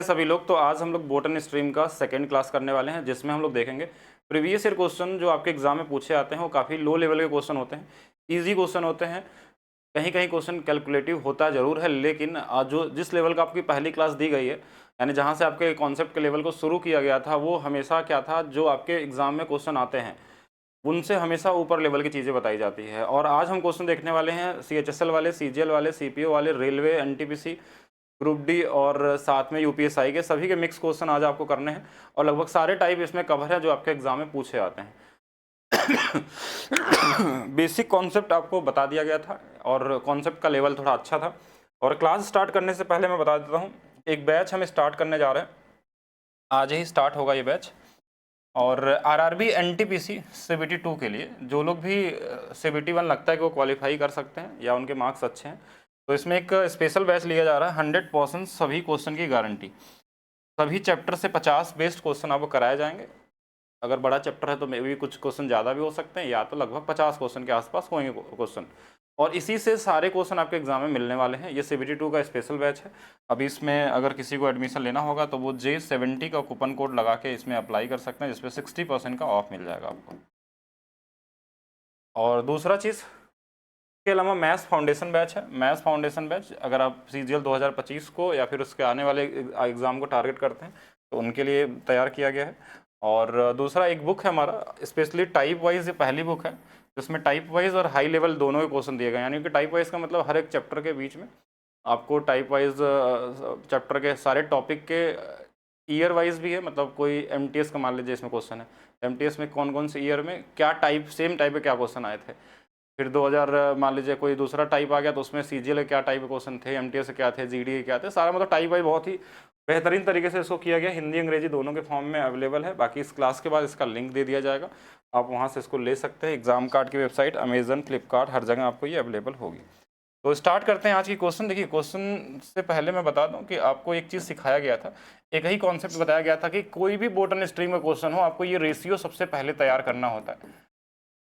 सभी लोग, तो आज हम लोग बोटनी स्ट्रीम का सेकंड क्लास करने वाले हैं, जिसमें हम लोग देखेंगे प्रीवियस ईयर क्वेश्चन जो आपके एग्जाम में पूछे आते हैं वो काफ़ी लो लेवल के क्वेश्चन होते हैं, इजी क्वेश्चन होते हैं। कहीं कहीं क्वेश्चन कैलकुलेटिव होता ज़रूर है, लेकिन आज जो जिस लेवल का आपकी पहली क्लास दी गई है, यानी जहाँ से आपके कॉन्सेप्ट के लेवल को शुरू किया गया था, वो हमेशा क्या था, जो आपके एग्जाम में क्वेश्चन आते हैं उनसे हमेशा ऊपर लेवल की चीज़ें बताई जाती है। और आज हम क्वेश्चन देखने वाले हैं CHSL वाले, CGL वाले, CPO वाले, रेलवे, NTPC, ग्रुप डी और साथ में UPSI के सभी के मिक्स क्वेश्चन आज आपको करने हैं। और लगभग सारे टाइप इसमें कवर है जो आपके एग्जाम में पूछे आते हैं। बेसिक कॉन्सेप्ट आपको बता दिया गया था और कॉन्सेप्ट का लेवल थोड़ा अच्छा था। और क्लास स्टार्ट करने से पहले मैं बता देता हूँ, एक बैच हम स्टार्ट करने जा रहे हैं, आज ही स्टार्ट होगा ये बैच। और RRB NTPC CBT 2 के लिए जो लोग भी CBT 1 लगता है कि वो क्वालिफाई कर सकते हैं या उनके मार्क्स अच्छे हैं, तो इसमें एक स्पेशल बैच लिया जा रहा है। 100% सभी क्वेश्चन की गारंटी, सभी चैप्टर से 50 बेस्ड क्वेश्चन आपको कराए जाएंगे। अगर बड़ा चैप्टर है तो मे भी कुछ क्वेश्चन ज़्यादा भी हो सकते हैं, या तो लगभग 50 क्वेश्चन के आसपास होंगे क्वेश्चन, और इसी से सारे क्वेश्चन आपके एग्जाम में मिलने वाले हैं। ये CBT 2 का स्पेशल बैच है। अभी इसमें अगर किसी को एडमिशन लेना होगा तो वो J70 का कूपन कोड लगा के इसमें अप्लाई कर सकते हैं, जिसपे 60% का ऑफ मिल जाएगा आपको। और दूसरा चीज़ के अलावा मैथ्स फाउंडेशन बैच है। मैथ्स फाउंडेशन बैच अगर आप CGL 2025 को या फिर उसके आने वाले एग्ज़ाम को टारगेट करते हैं तो उनके लिए तैयार किया गया है। और दूसरा एक बुक है हमारा, स्पेशली टाइप वाइज, ये पहली बुक है जिसमें टाइप वाइज और हाई लेवल दोनों के क्वेश्चन दिए गए हैं। यानी कि टाइप वाइज का मतलब हर एक चैप्टर के बीच में आपको टाइप वाइज चैप्टर के सारे टॉपिक के ईयर वाइज भी है। मतलब कोई MTS का मान लीजिए इसमें क्वेश्चन है, MTS में कौन कौन से ईयर में क्या टाइप, सेम टाइप के क्या क्वेश्चन आए थे। फिर 2000 मान लीजिए कोई दूसरा टाइप आ गया तो उसमें CGL के क्या टाइप के क्वेश्चन थे, MTS के क्या थे, GD के क्या थे, सारा मतलब टाइप वाइज बहुत ही बेहतरीन तरीके से इसको किया गया। हिंदी अंग्रेजी दोनों के फॉर्म में अवेलेबल है। बाकी इस क्लास के बाद इसका लिंक दे दिया जाएगा, आप वहाँ से इसको ले सकते हैं। एग्जाम कार्ड की वेबसाइट, अमेजन, फ्लिपकार्ट, हर जगह आपको ये अवेलेबल होगी। तो स्टार्ट करते हैं आज की क्वेश्चन। देखिए, क्वेश्चन से पहले मैं बता दूं कि आपको एक चीज़ सिखाया गया था, एक ही कॉन्सेप्ट बताया गया था कि कोई भी बोटनी स्ट्रीम का क्वेश्चन हो, आपको ये रेशियो सबसे पहले तैयार करना होता है।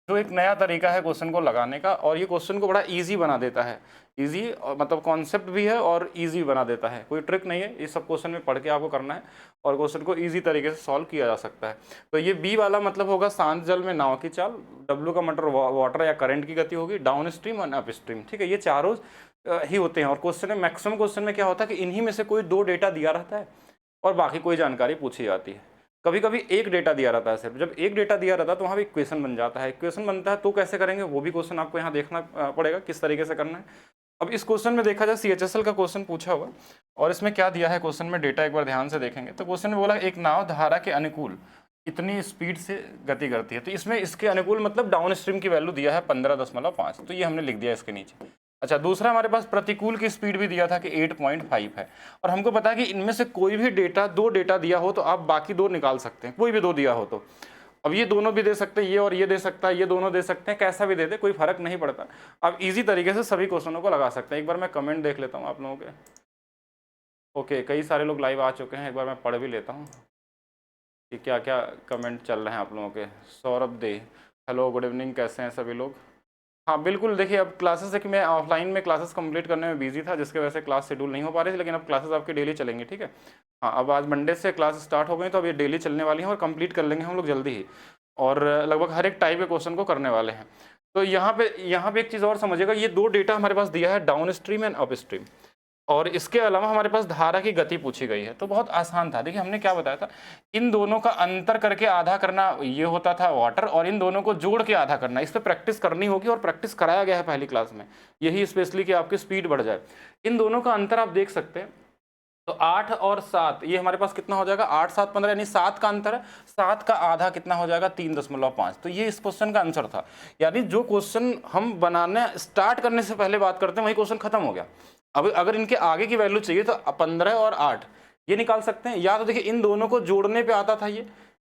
जो एक नया तरीका है क्वेश्चन को लगाने का, और ये क्वेश्चन को बड़ा इजी बना देता है। इजी मतलब कॉन्सेप्ट भी है और इजी बना देता है, कोई ट्रिक नहीं है। ये सब क्वेश्चन में पढ़ के आपको करना है और क्वेश्चन को इजी तरीके से सॉल्व किया जा सकता है। तो ये बी वाला मतलब होगा शांत जल में नाव की चाल, W का मतलब वाटर या करंट की गति होगी, डाउन स्ट्रीम और अप स्ट्रीम। ठीक है, ये चारों ही होते हैं। और क्वेश्चन में मैक्सिमम क्वेश्चन में क्या होता है कि इन्हीं में से कोई दो डेटा दिया रहता है और बाकी कोई जानकारी पूछी जाती है। कभी कभी एक डेटा दिया रहता है सिर्फ। जब एक डेटा दिया रहता है तो वहाँ भी इक्वेशन बन जाता है। इक्वेशन बनता है तो कैसे करेंगे वो भी क्वेश्चन आपको यहाँ देखना पड़ेगा किस तरीके से करना है। अब इस क्वेश्चन में देखा जाए, CHSL का क्वेश्चन पूछा हुआ और इसमें क्या दिया है क्वेश्चन में, डेटा एक बार ध्यान से देखेंगे तो क्वेश्चन में बोला एक नाव धारा के अनुकूल इतनी स्पीड से गति करती है। तो इसमें इसके अनुकूल मतलब डाउन स्ट्रीम की वैल्यू दिया है 15.5, तो ये हमने लिख दिया इसके नीचे। अच्छा, दूसरा हमारे पास प्रतिकूल की स्पीड भी दिया था कि 8.5 है। और हमको पता है कि इनमें से कोई भी डेटा, दो डेटा दिया हो तो आप बाकी दो निकाल सकते हैं, कोई भी दो दिया हो तो। अब ये दोनों भी दे सकते हैं, ये और ये दे सकता है, ये दोनों दे सकते हैं, कैसा भी दे दे कोई फर्क नहीं पड़ता। आप इजी तरीके से सभी क्वेश्चनों को लगा सकते हैं। एक बार मैं कमेंट देख लेता हूँ आप लोगों के। ओके, कई सारे लोग लाइव आ चुके हैं, एक बार मैं पढ़ भी लेता हूँ कि क्या क्या कमेंट चल रहे हैं आप लोगों के। सौरभ दे, हेलो, गुड इवनिंग, कैसे हैं सभी लोग। हाँ बिल्कुल, देखिए अब क्लासेस है कि मैं ऑफलाइन में क्लासेस कंप्लीट करने में बिजी था, जिसके वजह से क्लास शेड्यूल नहीं हो पा रही थी, लेकिन अब क्लासेस आपकी डेली चलेंगी। ठीक है, हाँ, अब आज मंडे से क्लास स्टार्ट हो गई तो अब ये डेली चलने वाली हैं और कंप्लीट कर लेंगे हम लोग जल्दी ही, और लगभग हर एक टाइप के क्वेश्चन को करने वाले हैं। तो यहाँ पे एक चीज़ और समझिएगा, ये दो डेटा हमारे पास दिया है, down stream and up stream, और इसके अलावा हमारे पास धारा की गति पूछी गई है। तो बहुत आसान था। देखिए हमने क्या बताया था, इन दोनों का अंतर करके आधा करना ये होता था वाटर, और इन दोनों को जोड़ के आधा करना। इस पर प्रैक्टिस करनी होगी और प्रैक्टिस कराया गया है पहली क्लास में, यही स्पेशली कि आपकी स्पीड बढ़ जाए। इन दोनों का अंतर आप देख सकते हैं, तो 8 और 7, ये हमारे पास कितना हो जाएगा, 8 7 15, यानी 7 का अंतर है। 7 का आधा कितना हो जाएगा, 3.5। तो ये इस क्वेश्चन का आंसर था। यानी जो क्वेश्चन हम बनाने स्टार्ट करने से पहले बात करते हैं वही क्वेश्चन खत्म हो गया। अब अगर इनके आगे की वैल्यू चाहिए तो 15 और 8 ये निकाल सकते हैं। या तो देखिए इन दोनों को जोड़ने पे आता था ये,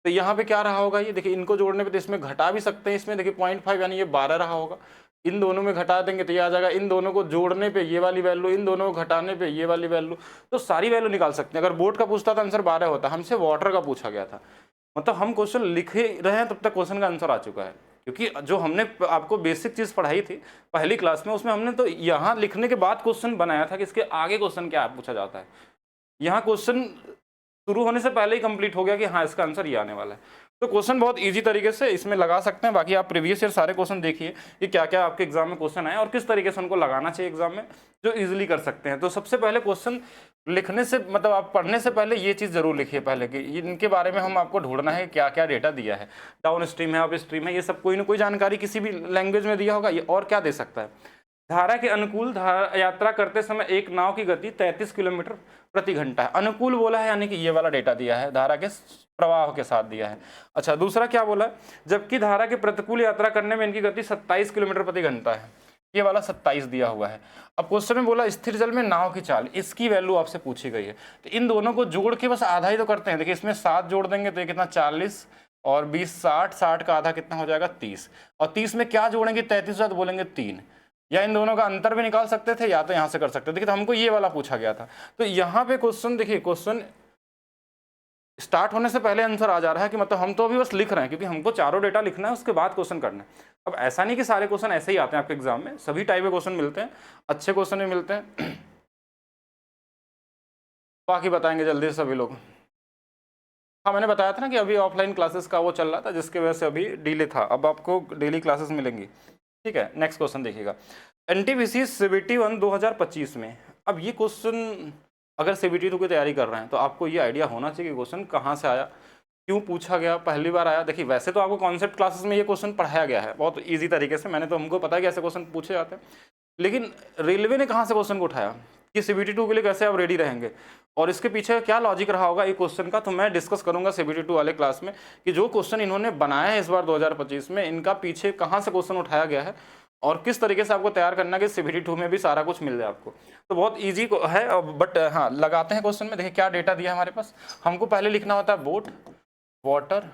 तो यहाँ पे क्या रहा होगा, ये देखिए इनको जोड़ने पे तो इसमें घटा भी सकते हैं, इसमें देखिए 0.5 यानी ये 12 रहा होगा। इन दोनों में घटा देंगे तो ये आ जाएगा, इन दोनों को जोड़ने पे ये वाली वैल्यू, इन दोनों को घटाने पे ये वाली वैल्यू, तो सारी वैल्यू निकाल सकते हैं। अगर बोर्ड का पूछता था आंसर 12 होता, हमसे वाटर का पूछा गया था। मतलब हम क्वेश्चन लिख ही रहे हैं तब तक क्वेश्चन का आंसर आ चुका है, क्योंकि जो हमने आपको बेसिक चीज़ पढ़ाई थी पहली क्लास में, उसमें हमने तो यहाँ लिखने के बाद क्वेश्चन बनाया था कि इसके आगे क्वेश्चन क्या पूछा जाता है। यहाँ क्वेश्चन शुरू होने से पहले ही कंप्लीट हो गया कि हाँ इसका आंसर ये आने वाला है। तो क्वेश्चन बहुत इजी तरीके से इसमें लगा सकते हैं। बाकी आप प्रीवियस ईयर सारे क्वेश्चन देखिए कि क्या क्या आपके एग्जाम में क्वेश्चन आए और किस तरीके से उनको लगाना चाहिए एग्जाम में, जो इजीली कर सकते हैं। तो सबसे पहले क्वेश्चन लिखने से मतलब आप पढ़ने से पहले ये चीज़ जरूर लिखिए पहले कि इनके बारे में हम आपको ढूंढना है क्या क्या डेटा दिया है, डाउन स्ट्रीम है, अप स्ट्रीम है, ये सब कोई ना कोई जानकारी किसी भी लैंग्वेज में दिया होगा, ये और क्या दे सकता है। धारा के अनुकूल यात्रा करते समय एक नाव की गति 33 किलोमीटर प्रति घंटा है। अनुकूल बोला है यानी कि ये वाला डेटा दिया है, धारा के प्रवाह के साथ दिया है। अच्छा, दूसरा क्या बोला, जबकि धारा के प्रतिकूल यात्रा करने में इनकी गति 27 किलोमीटर प्रति घंटा है, ये वाला 27 दिया हुआ है। अब क्वेश्चन में बोला स्थिर जल में नाव की चाल, इसकी वैल्यू आपसे पूछी गई है। तो इन दोनों को जोड़ के बस आधा ही तो करते हैं। देखिए इसमें 7 जोड़ देंगे तो ये कितना 40 और 20 60, 60 का आधा कितना हो जाएगा 30, और 30 में क्या जोड़ेंगे 33 तो बोलेंगे 3, या इन दोनों का अंतर भी निकाल सकते थे या तो यहाँ से कर सकते थे। देखिए तो हमको ये वाला पूछा गया था। तो यहाँ पे क्वेश्चन देखिए, क्वेश्चन स्टार्ट होने से पहले आंसर आ जा रहा है कि मतलब हम तो अभी बस लिख रहे हैं क्योंकि हमको चारों डेटा लिखना है, उसके बाद क्वेश्चन करना है। अब ऐसा नहीं कि सारे क्वेश्चन ऐसे ही आते हैं आपके एग्जाम में, सभी टाइप के क्वेश्चन मिलते हैं, अच्छे क्वेश्चन भी मिलते हैं। बाकी बताएंगे जल्दी से सभी लोग। हाँ मैंने बताया था ना कि अभी ऑफलाइन क्लासेस का वो चल रहा था जिसकी वजह से अभी डिले था, अब आपको डेली क्लासेस मिलेंगी। ठीक है, नेक्स्ट क्वेश्चन देखिएगा, एनटीपीसी सीबीटी 1 2025 में। अब ये क्वेश्चन अगर सीबीटी 2 की तैयारी कर रहे हैं तो आपको ये आइडिया होना चाहिए कि क्वेश्चन कहाँ से आया, क्यों पूछा गया, पहली बार आया। देखिए वैसे तो आपको कॉन्सेप्ट क्लासेस में ये क्वेश्चन पढ़ाया गया है बहुत इजी तरीके से, मैंने तो हमको पता है कि ऐसे क्वेश्चन पूछे जाते हैं, लेकिन रेलवे ने कहाँ से क्वेश्चन को उठाया कि सीबीटी 2 के लिए कैसे आप रेडी रहेंगे और इसके पीछे क्या लॉजिक रहा होगा ये क्वेश्चन का, तो मैं डिस्कस करूंगा सीबीटी 2 वाले क्लास में कि जो क्वेश्चन इन्होंने बनाया है इस बार 2025 में, इनका पीछे कहाँ से क्वेश्चन उठाया गया है और किस तरीके से आपको तैयार करना है कि सीबीटी 2 में भी सारा कुछ मिल जाए आपको। तो बहुत ईजी है, बट हाँ लगाते हैं क्वेश्चन में। देखिए क्या डेटा दिया है हमारे पास, हमको पहले लिखना होता है boat, water,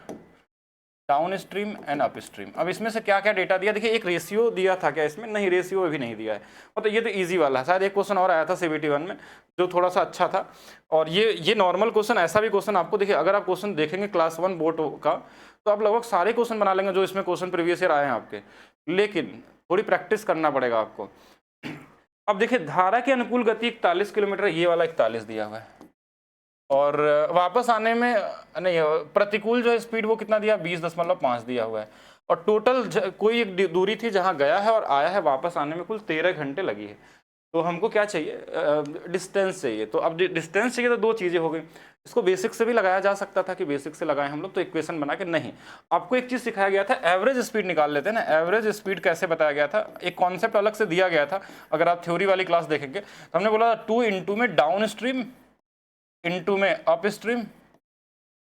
down stream and up stream. अब इसमें से क्या क्या डेटा दिया, देखिए एक रेशियो दिया था क्या इसमें, नहीं रेशियो भी नहीं दिया है। मतलब ये तो इजी वाला है, शायद एक क्वेश्चन और आया था सीबीटी 1 में जो थोड़ा सा अच्छा था, और ये नॉर्मल क्वेश्चन, ऐसा भी क्वेश्चन आपको देखिए अगर आप क्वेश्चन देखेंगे क्लास 1 बोट का तो आप लगभग सारे क्वेश्चन बना लेंगे जो इसमें क्वेश्चन प्रीवियस ईयर आए हैं आपके, लेकिन थोड़ी प्रैक्टिस करना पड़ेगा आपको। अब देखिए धारा के अनुकूल गति 41 किलोमीटर, ये वाला 41 दिया हुआ है, और वापस आने में नहीं, प्रतिकूल जो है स्पीड वो कितना दिया 20.5 दिया हुआ है, और टोटल कोई एक दूरी थी जहां गया है और आया है, वापस आने में कुल 13 घंटे लगी है। तो हमको क्या चाहिए, डिस्टेंस चाहिए। तो अब डिस्टेंस चाहिए तो दो चीज़ें हो गई, इसको बेसिक से भी लगाया जा सकता था कि बेसिक से लगाएं हम लोग, तो इक्वेशन बना के नहीं, आपको एक चीज़ सिखाया गया था, एवरेज स्पीड निकाल लेते हैं ना। एवरेज स्पीड कैसे बताया गया था, एक कॉन्सेप्ट अलग से दिया गया था, अगर आप थ्योरी वाली क्लास देखेंगे तो हमने बोला 2 इंटू में डाउन स्ट्रीम, इंटू में अप स्ट्रीम,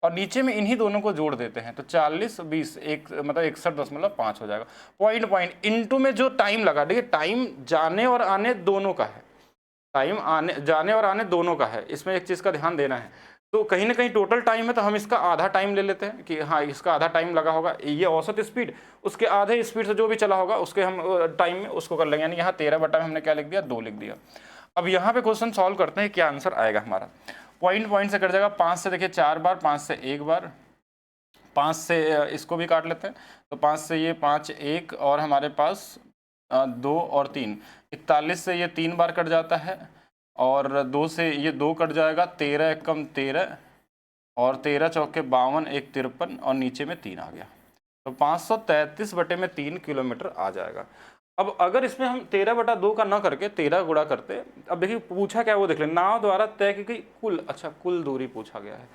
और नीचे में इन्हीं दोनों को जोड़ देते हैं तो 40 20 एक मतलब 61.5 हो जाएगा। पॉइंट इंटू में जो टाइम लगा, देखिए टाइम जाने और आने दोनों का है, टाइम जाने और आने दोनों का है, इसमें एक चीज़ का ध्यान देना है। तो कहीं ना कहीं टोटल टाइम है तो हम इसका आधा टाइम ले लेते हैं कि हाँ इसका आधा टाइम लगा होगा, ये औसत स्पीड, उसके आधे स्पीड से जो भी चला होगा उसके हम टाइम में उसको कर लेंगे, यानी यहाँ 13 बटा में हमने क्या लिख दिया 2 लिख दिया। अब यहाँ पे क्वेश्चन सॉल्व करते हैं, क्या आंसर आएगा हमारा। पॉइंट से कट जाएगा, 5 से देखिए 4 बार, 5 से 1 बार, 5 से इसको भी काट लेते हैं तो 5 से ये 5 1, और हमारे पास 2 और 3, 41 से ये 3 बार कट जाता है, और 2 से ये 2 कट जाएगा, 13 एकम 13, और 13 चौके 52, 1 53, और नीचे में 3 आ गया, तो 533 बटे में 3 किलोमीटर आ जाएगा। अब अगर इसमें हम 13 बटा 2 का ना करके 13 गुणा करते, अब देखिए पूछा क्या वो देख लें, नाव द्वारा तय की गई कुल, अच्छा कुल दूरी पूछा गया है,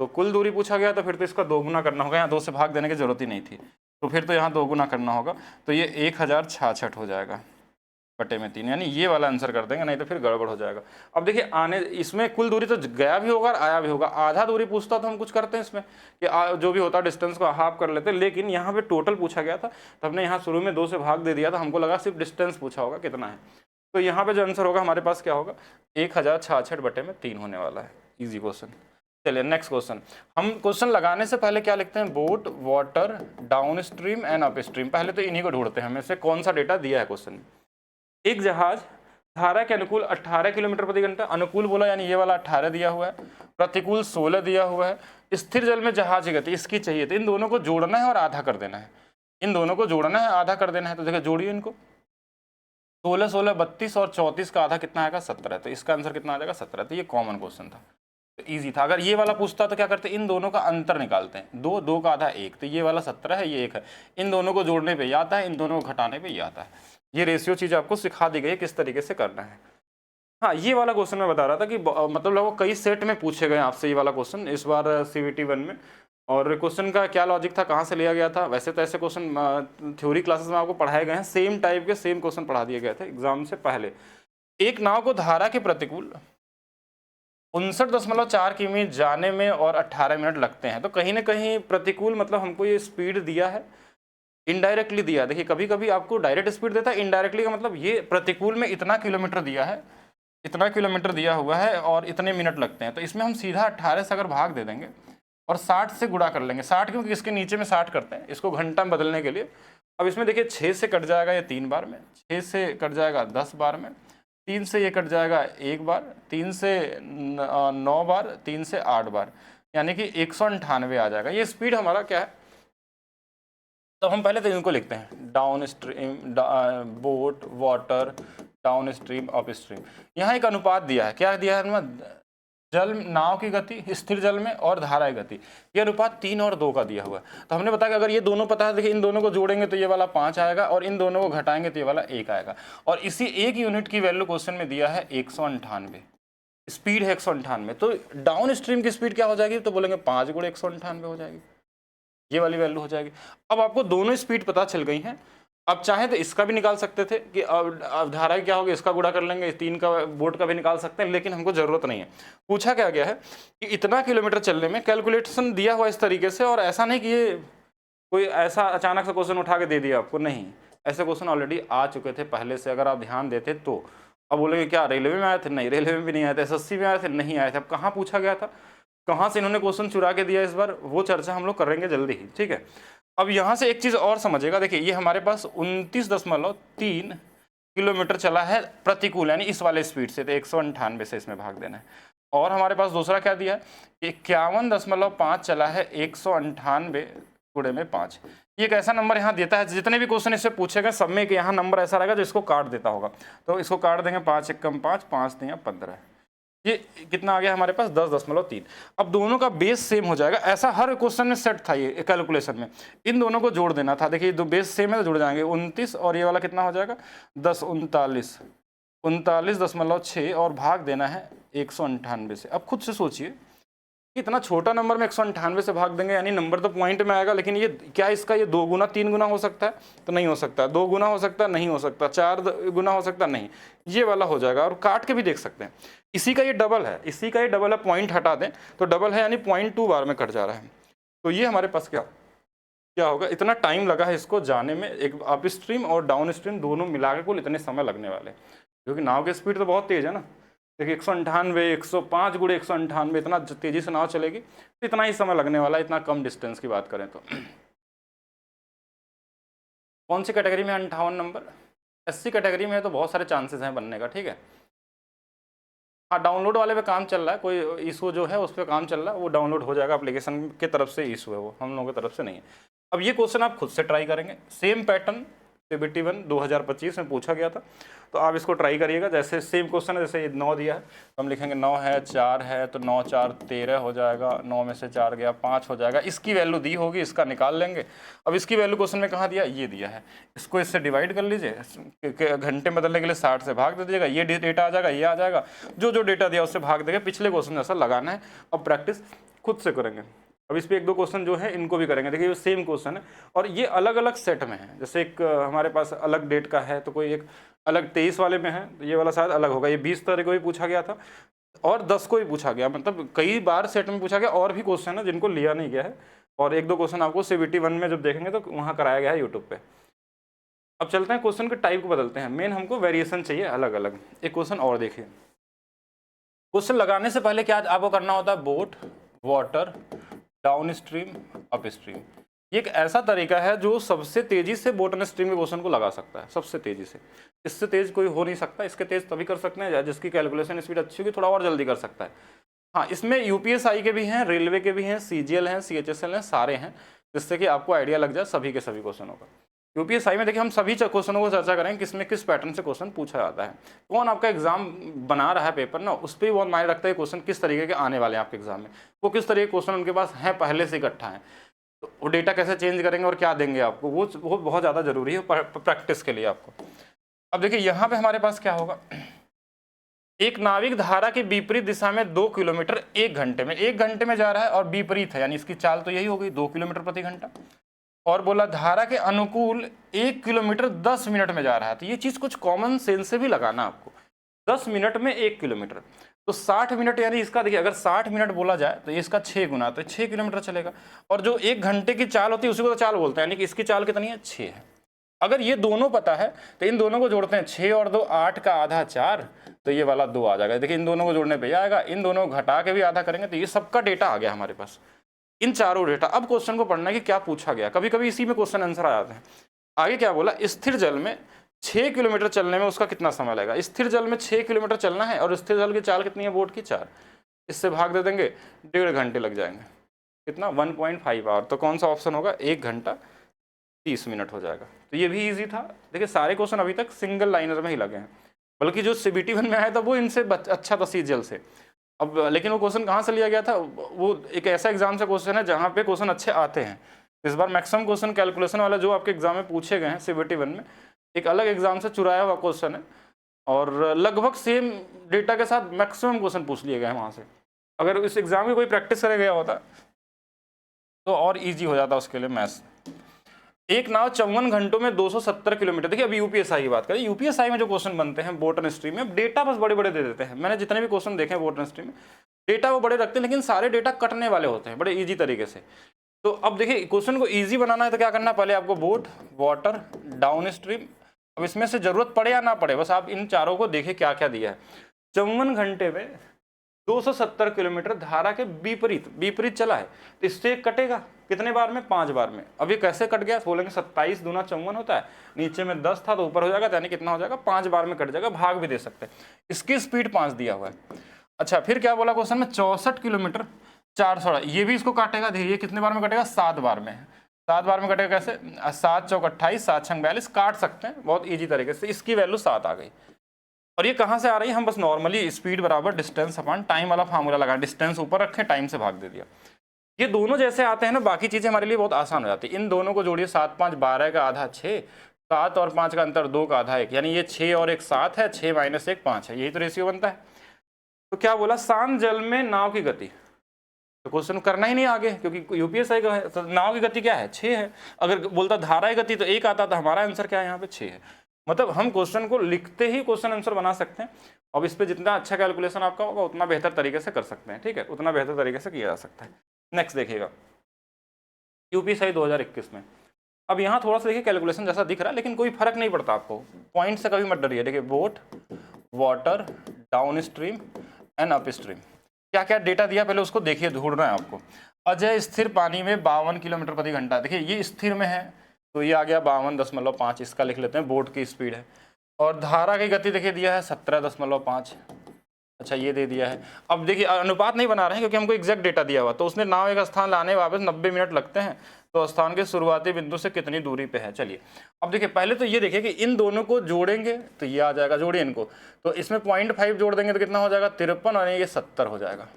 तो कुल दूरी पूछा गया तो फिर तो इसका 2 गुना करना होगा, यहाँ 2 से भाग देने की जरूरत ही नहीं थी, तो फिर तो यहाँ 2 गुना करना होगा, तो ये 1066 हो जाएगा बटे में 3, यानी ये वाला आंसर कर देंगे, नहीं तो फिर गड़बड़ हो जाएगा। अब देखिए आने इसमें कुल दूरी तो गया भी होगा और आया भी होगा, आधा दूरी पूछता तो हम कुछ करते हैं इसमें कि जो भी होता है डिस्टेंस को हाफ कर लेते हैं, लेकिन यहाँ पे टोटल पूछा गया था तो हमने यहाँ शुरू में 2 से भाग दे दिया था, हमको लगा सिर्फ डिस्टेंस पूछा होगा कितना है, तो यहाँ पे जो आंसर होगा हमारे पास क्या होगा 1066 बटे में 3 होने वाला है। Easy question. चलिए नेक्स्ट क्वेश्चन, हम क्वेश्चन लगाने से पहले क्या लिखते हैं, boat, water, down stream and up stream, पहले तो इन्हीं को ढूंढते हैं हमें से कौन सा डेटा दिया है क्वेश्चन में। एक जहाज धारा के अनुकूल 18 किलोमीटर प्रति घंटा, अनुकूल बोला यानी ये वाला 18 दिया हुआ है, प्रतिकूल 16 दिया हुआ है, स्थिर जल में जहाज की गति इसकी चाहिए, तो इन दोनों को जोड़ना है और आधा कर देना है, इन दोनों को जोड़ना है आधा कर देना है, तो देखिए जोड़िए इनको, 16 16 32 और 34 का आधा कितना आएगा 17, तो इसका आंसर कितना आ जाएगा 17। तो ये कॉमन क्वेश्चन था, तो ईजी था। अगर ये वाला पूछता तो क्या करते, इन दोनों का अंतर निकालते हैं, 2 2 का आधा 1, तो ये वाला 17 है, ये 1 है, इन दोनों को जोड़ने पे ये आता है, इन दोनों को घटाने पे ये आता है। ये रेशियो चीज़ आपको सिखा दी गई है किस तरीके से करना है। हाँ, ये वाला क्वेश्चन मैं बता रहा था कि मतलब लगभग कई सेट में पूछे गए आपसे ये वाला क्वेश्चन इस बार CVT 1 में। और क्वेश्चन का क्या लॉजिक था, कहाँ से लिया गया था, वैसे तो ऐसे क्वेश्चन थ्योरी क्लासेस में आपको पढ़ाए गए हैं, सेम टाइप के सेम क्वेश्चन पढ़ा दिए गए थे एग्जाम से पहले। एक नाव को धारा के प्रतिकूल 59.4 किमी जाने में और 18 मिनट लगते हैं, तो कहीं ना कहीं प्रतिकूल मतलब हमको ये स्पीड दिया है, इनडायरेक्टली दिया। देखिए कभी कभी आपको डायरेक्ट स्पीड देता है, इनडायरेक्टली का मतलब ये प्रतिकूल में इतना किलोमीटर दिया है, इतना किलोमीटर दिया हुआ है और इतने मिनट लगते हैं, तो इसमें हम सीधा 18 से अगर भाग दे देंगे और 60 से गुणा कर लेंगे, 60 क्योंकि इसके नीचे में 60 करते हैं इसको घंटा में बदलने के लिए। अब इसमें देखिए 6 से कट जाएगा ये 3 बार में, 6 से कट जाएगा 10 बार में, 3 से ये कट जाएगा 1 बार, 3 से 9 बार, 3 से 8 बार, यानी कि 198 आ जाएगा। ये स्पीड हमारा क्या है, तो हम पहले तो इनको लिखते हैं, down stream boat water down stream up stream. यहाँ एक अनुपात दिया है, क्या दिया है, जल नाव की गति स्थिर जल में और धारा की गति, ये अनुपात 3 और 2 का दिया हुआ है। तो हमने बताया कि अगर ये दोनों पता है, देखिए इन दोनों को जोड़ेंगे तो ये वाला 5 आएगा और इन दोनों को घटाएंगे तो ये वाला 1 आएगा। और इसी एक यूनिट की वैल्यू क्वेश्चन में दिया है 198, स्पीड है 198, तो डाउन स्ट्रीम की स्पीड क्या हो जाएगी, तो बोलेंगे 5 गुणे 198 हो जाएगी, ये वाली वैल्यू हो जाएगी। अब आपको दोनों स्पीड पता चल गई हैं, अब चाहे तो इसका भी निकाल सकते थे कि अब धारा क्या होगी, इसका गुणा कर लेंगे, 3 का बोट का भी निकाल सकते हैं, लेकिन हमको जरूरत नहीं है। पूछा क्या गया है कि इतना किलोमीटर चलने में, कैलकुलेशन दिया हुआ इस तरीके से, और ऐसा नहीं कि ये कोई ऐसा अचानक से क्वेश्चन उठा के दे दिया आपको, नहीं, ऐसे क्वेश्चन ऑलरेडी आ चुके थे पहले से, अगर आप ध्यान देते तो। अब बोलेंगे क्या रेलवे में आए थे, नहीं रेलवे में भी नहीं आए थे, SSC में आए थे, नहीं आए थे। अब कहाँ पूछा गया था, कहाँ से इन्होंने क्वेश्चन चुरा के दिया इस बार, वो चर्चा हम लोग करेंगे जल्दी ही, ठीक है। अब यहाँ से एक चीज़ और समझिएगा, देखिए ये हमारे पास 29.3 किलोमीटर चला है प्रतिकूल, यानी इस वाले स्पीड से, तो 198 से इसमें भाग देना है। और हमारे पास दूसरा क्या दिया है, 51.5 चला है 198 गुणे में 5। ये एक ऐसा नंबर यहाँ देता है, जितने भी क्वेश्चन इससे पूछे गए सब में एक यहाँ नंबर ऐसा रहेगा जो इसको काट देता होगा, तो इसको काट देंगे, 5 एकम 5, 5 3 15, ये कितना आ गया हमारे पास 10.3। अब दोनों का बेस सेम हो जाएगा, ऐसा हर क्वेश्चन में सेट था ये कैलकुलेशन में, इन दोनों को जोड़ देना था। देखिए दो बेस सेम है तो जुड़ जाएंगे, 29 और ये वाला कितना हो जाएगा 10, 39.6 और भाग देना है 198 से। अब खुद से सोचिए इतना छोटा नंबर में 198 से भाग देंगे, यानी नंबर तो पॉइंट में आएगा, लेकिन ये क्या इसका ये 2 गुना 3 गुना हो सकता है, तो नहीं हो सकता, 2 गुना हो सकता है, नहीं हो सकता, 4 गुना हो सकता है, नहीं, ये वाला हो जाएगा। और काट के भी देख सकते हैं, इसी का ये डबल है, इसी का ये डबल है, पॉइंट हटा दें तो डबल है, यानी 0.2 बार में कट जा रहा है। तो ये हमारे पास क्या होगा, इतना टाइम लगा है इसको जाने में, एक अप स्ट्रीम और डाउन स्ट्रीम दोनों मिला के कुल इतने समय लगने वाले, क्योंकि नाव की स्पीड तो बहुत तेज है ना। देखिए 198 105 गुणे 198, इतना तेजी से नाव चलेगी तो इतना ही समय लगने वाला है, इतना कम डिस्टेंस की बात करें तो। कौन सी कैटेगरी में 58 नंबर, SC कैटेगरी में है, तो बहुत सारे चांसेस हैं बनने का, ठीक है। हाँ, डाउनलोड वाले पे काम चल रहा है, कोई इशू जो है उस पर काम चल रहा है, वो डाउनलोड हो जाएगा, एप्लीकेशन की तरफ से इशू है, वो हम लोगों की तरफ से नहीं है। अब ये क्वेश्चन आप खुद से ट्राई करेंगे, सेम पैटर्न CBT 1 2025 में पूछा गया था, तो आप इसको ट्राई करिएगा। जैसे सेम क्वेश्चन है, जैसे ये 9 दिया है तो हम लिखेंगे 9 है, 4 है, तो 9 4 13 हो जाएगा, 9 में से 4 गया 5 हो जाएगा, इसकी वैल्यू दी होगी, इसका निकाल लेंगे। अब इसकी वैल्यू क्वेश्चन में कहाँ दिया, ये दिया है, इसको इससे डिवाइड कर लीजिए, घंटे बदलने के लिए 60 से भाग दे दीजिएगा, ये डेटा आ जाएगा, ये आ जाएगा, जो डेटा दिया उससे भाग देंगे, पिछले क्वेश्चन जैसा लगाना है। अब प्रैक्टिस खुद से करेंगे। अब इस पे 1-2 क्वेश्चन जो है इनको भी करेंगे। देखिए ये सेम क्वेश्चन है और ये अलग अलग सेट में है, जैसे एक हमारे पास अलग डेट का है, तो कोई एक अलग 23 वाले में है, तो ये वाला शायद अलग होगा, ये 20 तारीख को भी पूछा गया था और 10 को भी पूछा गया, मतलब कई बार सेट में पूछा गया। और भी क्वेश्चन है जिनको लिया नहीं गया है, और 1-2 क्वेश्चन आपको CBT 1 में जब देखेंगे तो वहाँ कराया गया है यूट्यूब पे। अब चलते हैं क्वेश्चन के टाइप को बदलते हैं, मेन हमको वेरिएशन चाहिए अलग अलग। एक क्वेश्चन और देखिए, क्वेश्चन लगाने से पहले क्या आपको करना होता है, boat water down stream up stream, ये एक ऐसा तरीका है जो सबसे तेजी से बोट एंड स्ट्रीम के क्वेश्चन को लगा सकता है, सबसे तेजी से। इससे तेज कोई हो नहीं सकता, इसके तेज तभी कर सकते हैं जिसकी कैलकुलेशन स्पीड अच्छी होगी, थोड़ा और जल्दी कर सकता है। हाँ, इसमें UPSI के भी हैं, रेलवे के भी हैं, CGL हैं, CHSL हैं, सारे हैं, जिससे कि आपको आइडिया लग जाए सभी के सभी क्वेश्चनों का। यूपीएसआई में देखिए हम सभी क्वेश्चनों को चर्चा करेंगे किसमें किस पैटर्न से क्वेश्चन पूछा जाता है। कौन आपका एग्जाम बना रहा है पेपर ना, उस पर भी बहुत मायने रखता है क्वेश्चन किस तरीके के आने वाले हैं आपके एग्जाम में, वो किस तरीके के क्वेश्चन उनके पास हैं पहले से इकट्ठा है, तो वो डेटा कैसे चेंज करेंगे और क्या देंगे आपको, वो बहुत ज़्यादा जरूरी है प्रैक्टिस के लिए आपको। अब देखिए यहाँ पे हमारे पास क्या होगा, एक नाविक धारा के विपरीत दिशा में 2 किलोमीटर 1 घंटे में, 1 घंटे में जा रहा है और विपरीत है, यानी इसकी चाल तो यही हो गई 2 किलोमीटर प्रति घंटा, और बोला धारा के अनुकूल 1 किलोमीटर 10 मिनट में जा रहा है। तो ये चीज कुछ कॉमन सेंस से भी लगाना आपको, 10 मिनट में 1 किलोमीटर तो 60 मिनट, यानी इसका देखिए अगर 60 मिनट बोला जाए तो इसका 6 गुना, तो 6 किलोमीटर चलेगा। और जो 1 घंटे की चाल होती है उसी को तो चाल बोलते हैं, यानी कि इसकी चाल कितनी है 6 है। अगर ये दोनों पता है तो इन दोनों को जोड़ते हैं, 6 और 2 8 का आधा 4, तो ये वाला 2 आ जाएगा। देखिए इन दोनों को जोड़ने पे आएगा, इन दोनों को घटा के भी आधा करेंगे तो ये सबका डेटा आ गया हमारे पास, इन चारों डेटा। अब क्वेश्चन को पढ़ना है कि क्या पूछा गया, कभी कभी इसी में क्वेश्चन आंसर आ जाते हैं। आगे क्या बोला, स्थिर जल में 6 किलोमीटर चलने में उसका कितना समय लगेगा। स्थिर जल में 6 किलोमीटर चलना है और स्थिर जल की चाल कितनी है बोट की 4, इससे भाग दे देंगे 1.5 घंटे लग जाएंगे, कितना 1.5 आवर। तो कौन सा ऑप्शन होगा, 1 घंटा 30 मिनट हो जाएगा। तो ये भी ईजी था। देखिए सारे क्वेश्चन अभी तक सिंगल लाइनर में ही लगे हैं, बल्कि जो CBT 1 में आया था वो इनसे अच्छा था सीजल से। अब लेकिन वो क्वेश्चन कहाँ से लिया गया था, वो एक ऐसा एग्जाम से क्वेश्चन है जहाँ पे क्वेश्चन अच्छे आते हैं। इस बार मैक्सिमम क्वेश्चन कैलकुलेशन वाला जो आपके एग्जाम में पूछे गए हैं CBT 1 में, एक अलग एग्जाम से चुराया हुआ क्वेश्चन है, और लगभग सेम डेटा के साथ मैक्सिमम क्वेश्चन पूछ लिए गए हैं वहाँ से। अगर इस एग्जाम की कोई प्रैक्टिस करे गया होता तो और ईजी हो जाता उसके लिए मैथ्स। एक नाव 54 घंटों में 270 किलोमीटर। देखिए अभी यूपीएसआई की बात करें, यूपीएसआई में जो क्वेश्चन बनते हैं बोटन स्ट्रीम में, अब डेटा बस बड़े बड़े दे देते हैं। मैंने जितने भी क्वेश्चन देखे हैं बोटन स्ट्रीम में, डेटा वो बड़े रखते हैं, लेकिन सारे डेटा कटने वाले होते हैं बड़े इजी तरीके से। तो अब देखिए क्वेश्चन को इजी बनाना है तो क्या करना है, पहले आपको बोट, वाटर, डाउन स्ट्रीम, अब इसमें से जरूरत पड़े या ना पड़े, बस आप इन चारों को देखिए क्या क्या दिया है। 54 घंटे में 270 किलोमीटर धारा के विपरीत चला है, तो इससे कटेगा कितने बार में, 5 बार में। अब ये कैसे कट गया, बोलेंगे 27 दूना 54 होता है, नीचे में 10 था तो ऊपर हो जाएगा, यानी कितना हो जाएगा 5 बार में कट जाएगा। भाग भी दे सकते हैं, इसकी स्पीड 5 दिया हुआ है। अच्छा फिर क्या बोला क्वेश्चन में, 64 किलोमीटर 400, ये भी इसको काटेगा। देखिए ये कितने बार में कटेगा, 7 बार में। 7 बार में कटेगा कैसे, 7 चौक 28, 7 छंग 42, काट सकते हैं बहुत ईजी तरीके से। इसकी वैल्यू 7 आ गई। और ये कहाँ से आ रही है, हम बस नॉर्मली स्पीड बराबर डिस्टेंस अपॉन टाइम वाला फार्मूला लगा, डिस्टेंस ऊपर रखे, टाइम से भाग दे दिया। ये दोनों जैसे आते हैं ना, बाकी चीज़ें हमारे लिए बहुत आसान हो जाती है। इन दोनों को जोड़िए, 7 5 12 का आधा 6, 7 और 5 का अंतर 2 का आधा 1, यानी ये 6 और 1 7 है, 6 - 1 5 है, यही तो रेशियो बनता है। तो क्या बोला, शांत जल में नाव की गति, तो क्वेश्चन करना ही नहीं आगे, क्योंकि यूपीएसआई का है। तो नाव की गति क्या है, 6 है। अगर बोलता धारा की गति तो 1 आता, तो हमारा आंसर क्या है यहाँ पे 6 है। मतलब हम क्वेश्चन को लिखते ही क्वेश्चन आंसर बना सकते हैं। अब इस पे जितना अच्छा कैलकुलेशन आपका होगा उतना बेहतर तरीके से कर सकते हैं, ठीक है, उतना बेहतर तरीके से किया जा सकता है। नेक्स्ट देखिएगा यूपीएसआई 2021 में। अब यहाँ थोड़ा सा देखिए कैलकुलेशन जैसा दिख रहा है, लेकिन कोई फर्क नहीं पड़ता आपको, पॉइंट से कभी मत डरिए। देखिए boat, water, down stream and up stream, क्या क्या डेटा दिया पहले उसको देखिए, ढूंढना है आपको। अजय स्थिर पानी में 52 किलोमीटर प्रति घंटा, देखिए ये स्थिर में है तो ये आ गया 52.5, इसका लिख लेते हैं, बोट की स्पीड है। और धारा की गति देखिए दिया है 17.5, अच्छा ये दे दिया है। अब देखिए अनुपात नहीं बना रहे हैं क्योंकि हमको एग्जैक्ट डेटा दिया हुआ, तो उसने नाव एक स्थान लाने वापस 90 मिनट लगते हैं, तो स्थान के शुरुआती बिंदु से कितनी दूरी पे है। चलिए अब देखिए पहले तो ये देखिए कि इन दोनों को जोड़ेंगे तो ये आ जाएगा, जोड़िए इनको, तो इसमें 0.5 जोड़ देंगे तो कितना हो जाएगा 53, और ये 70 हो जाएगा।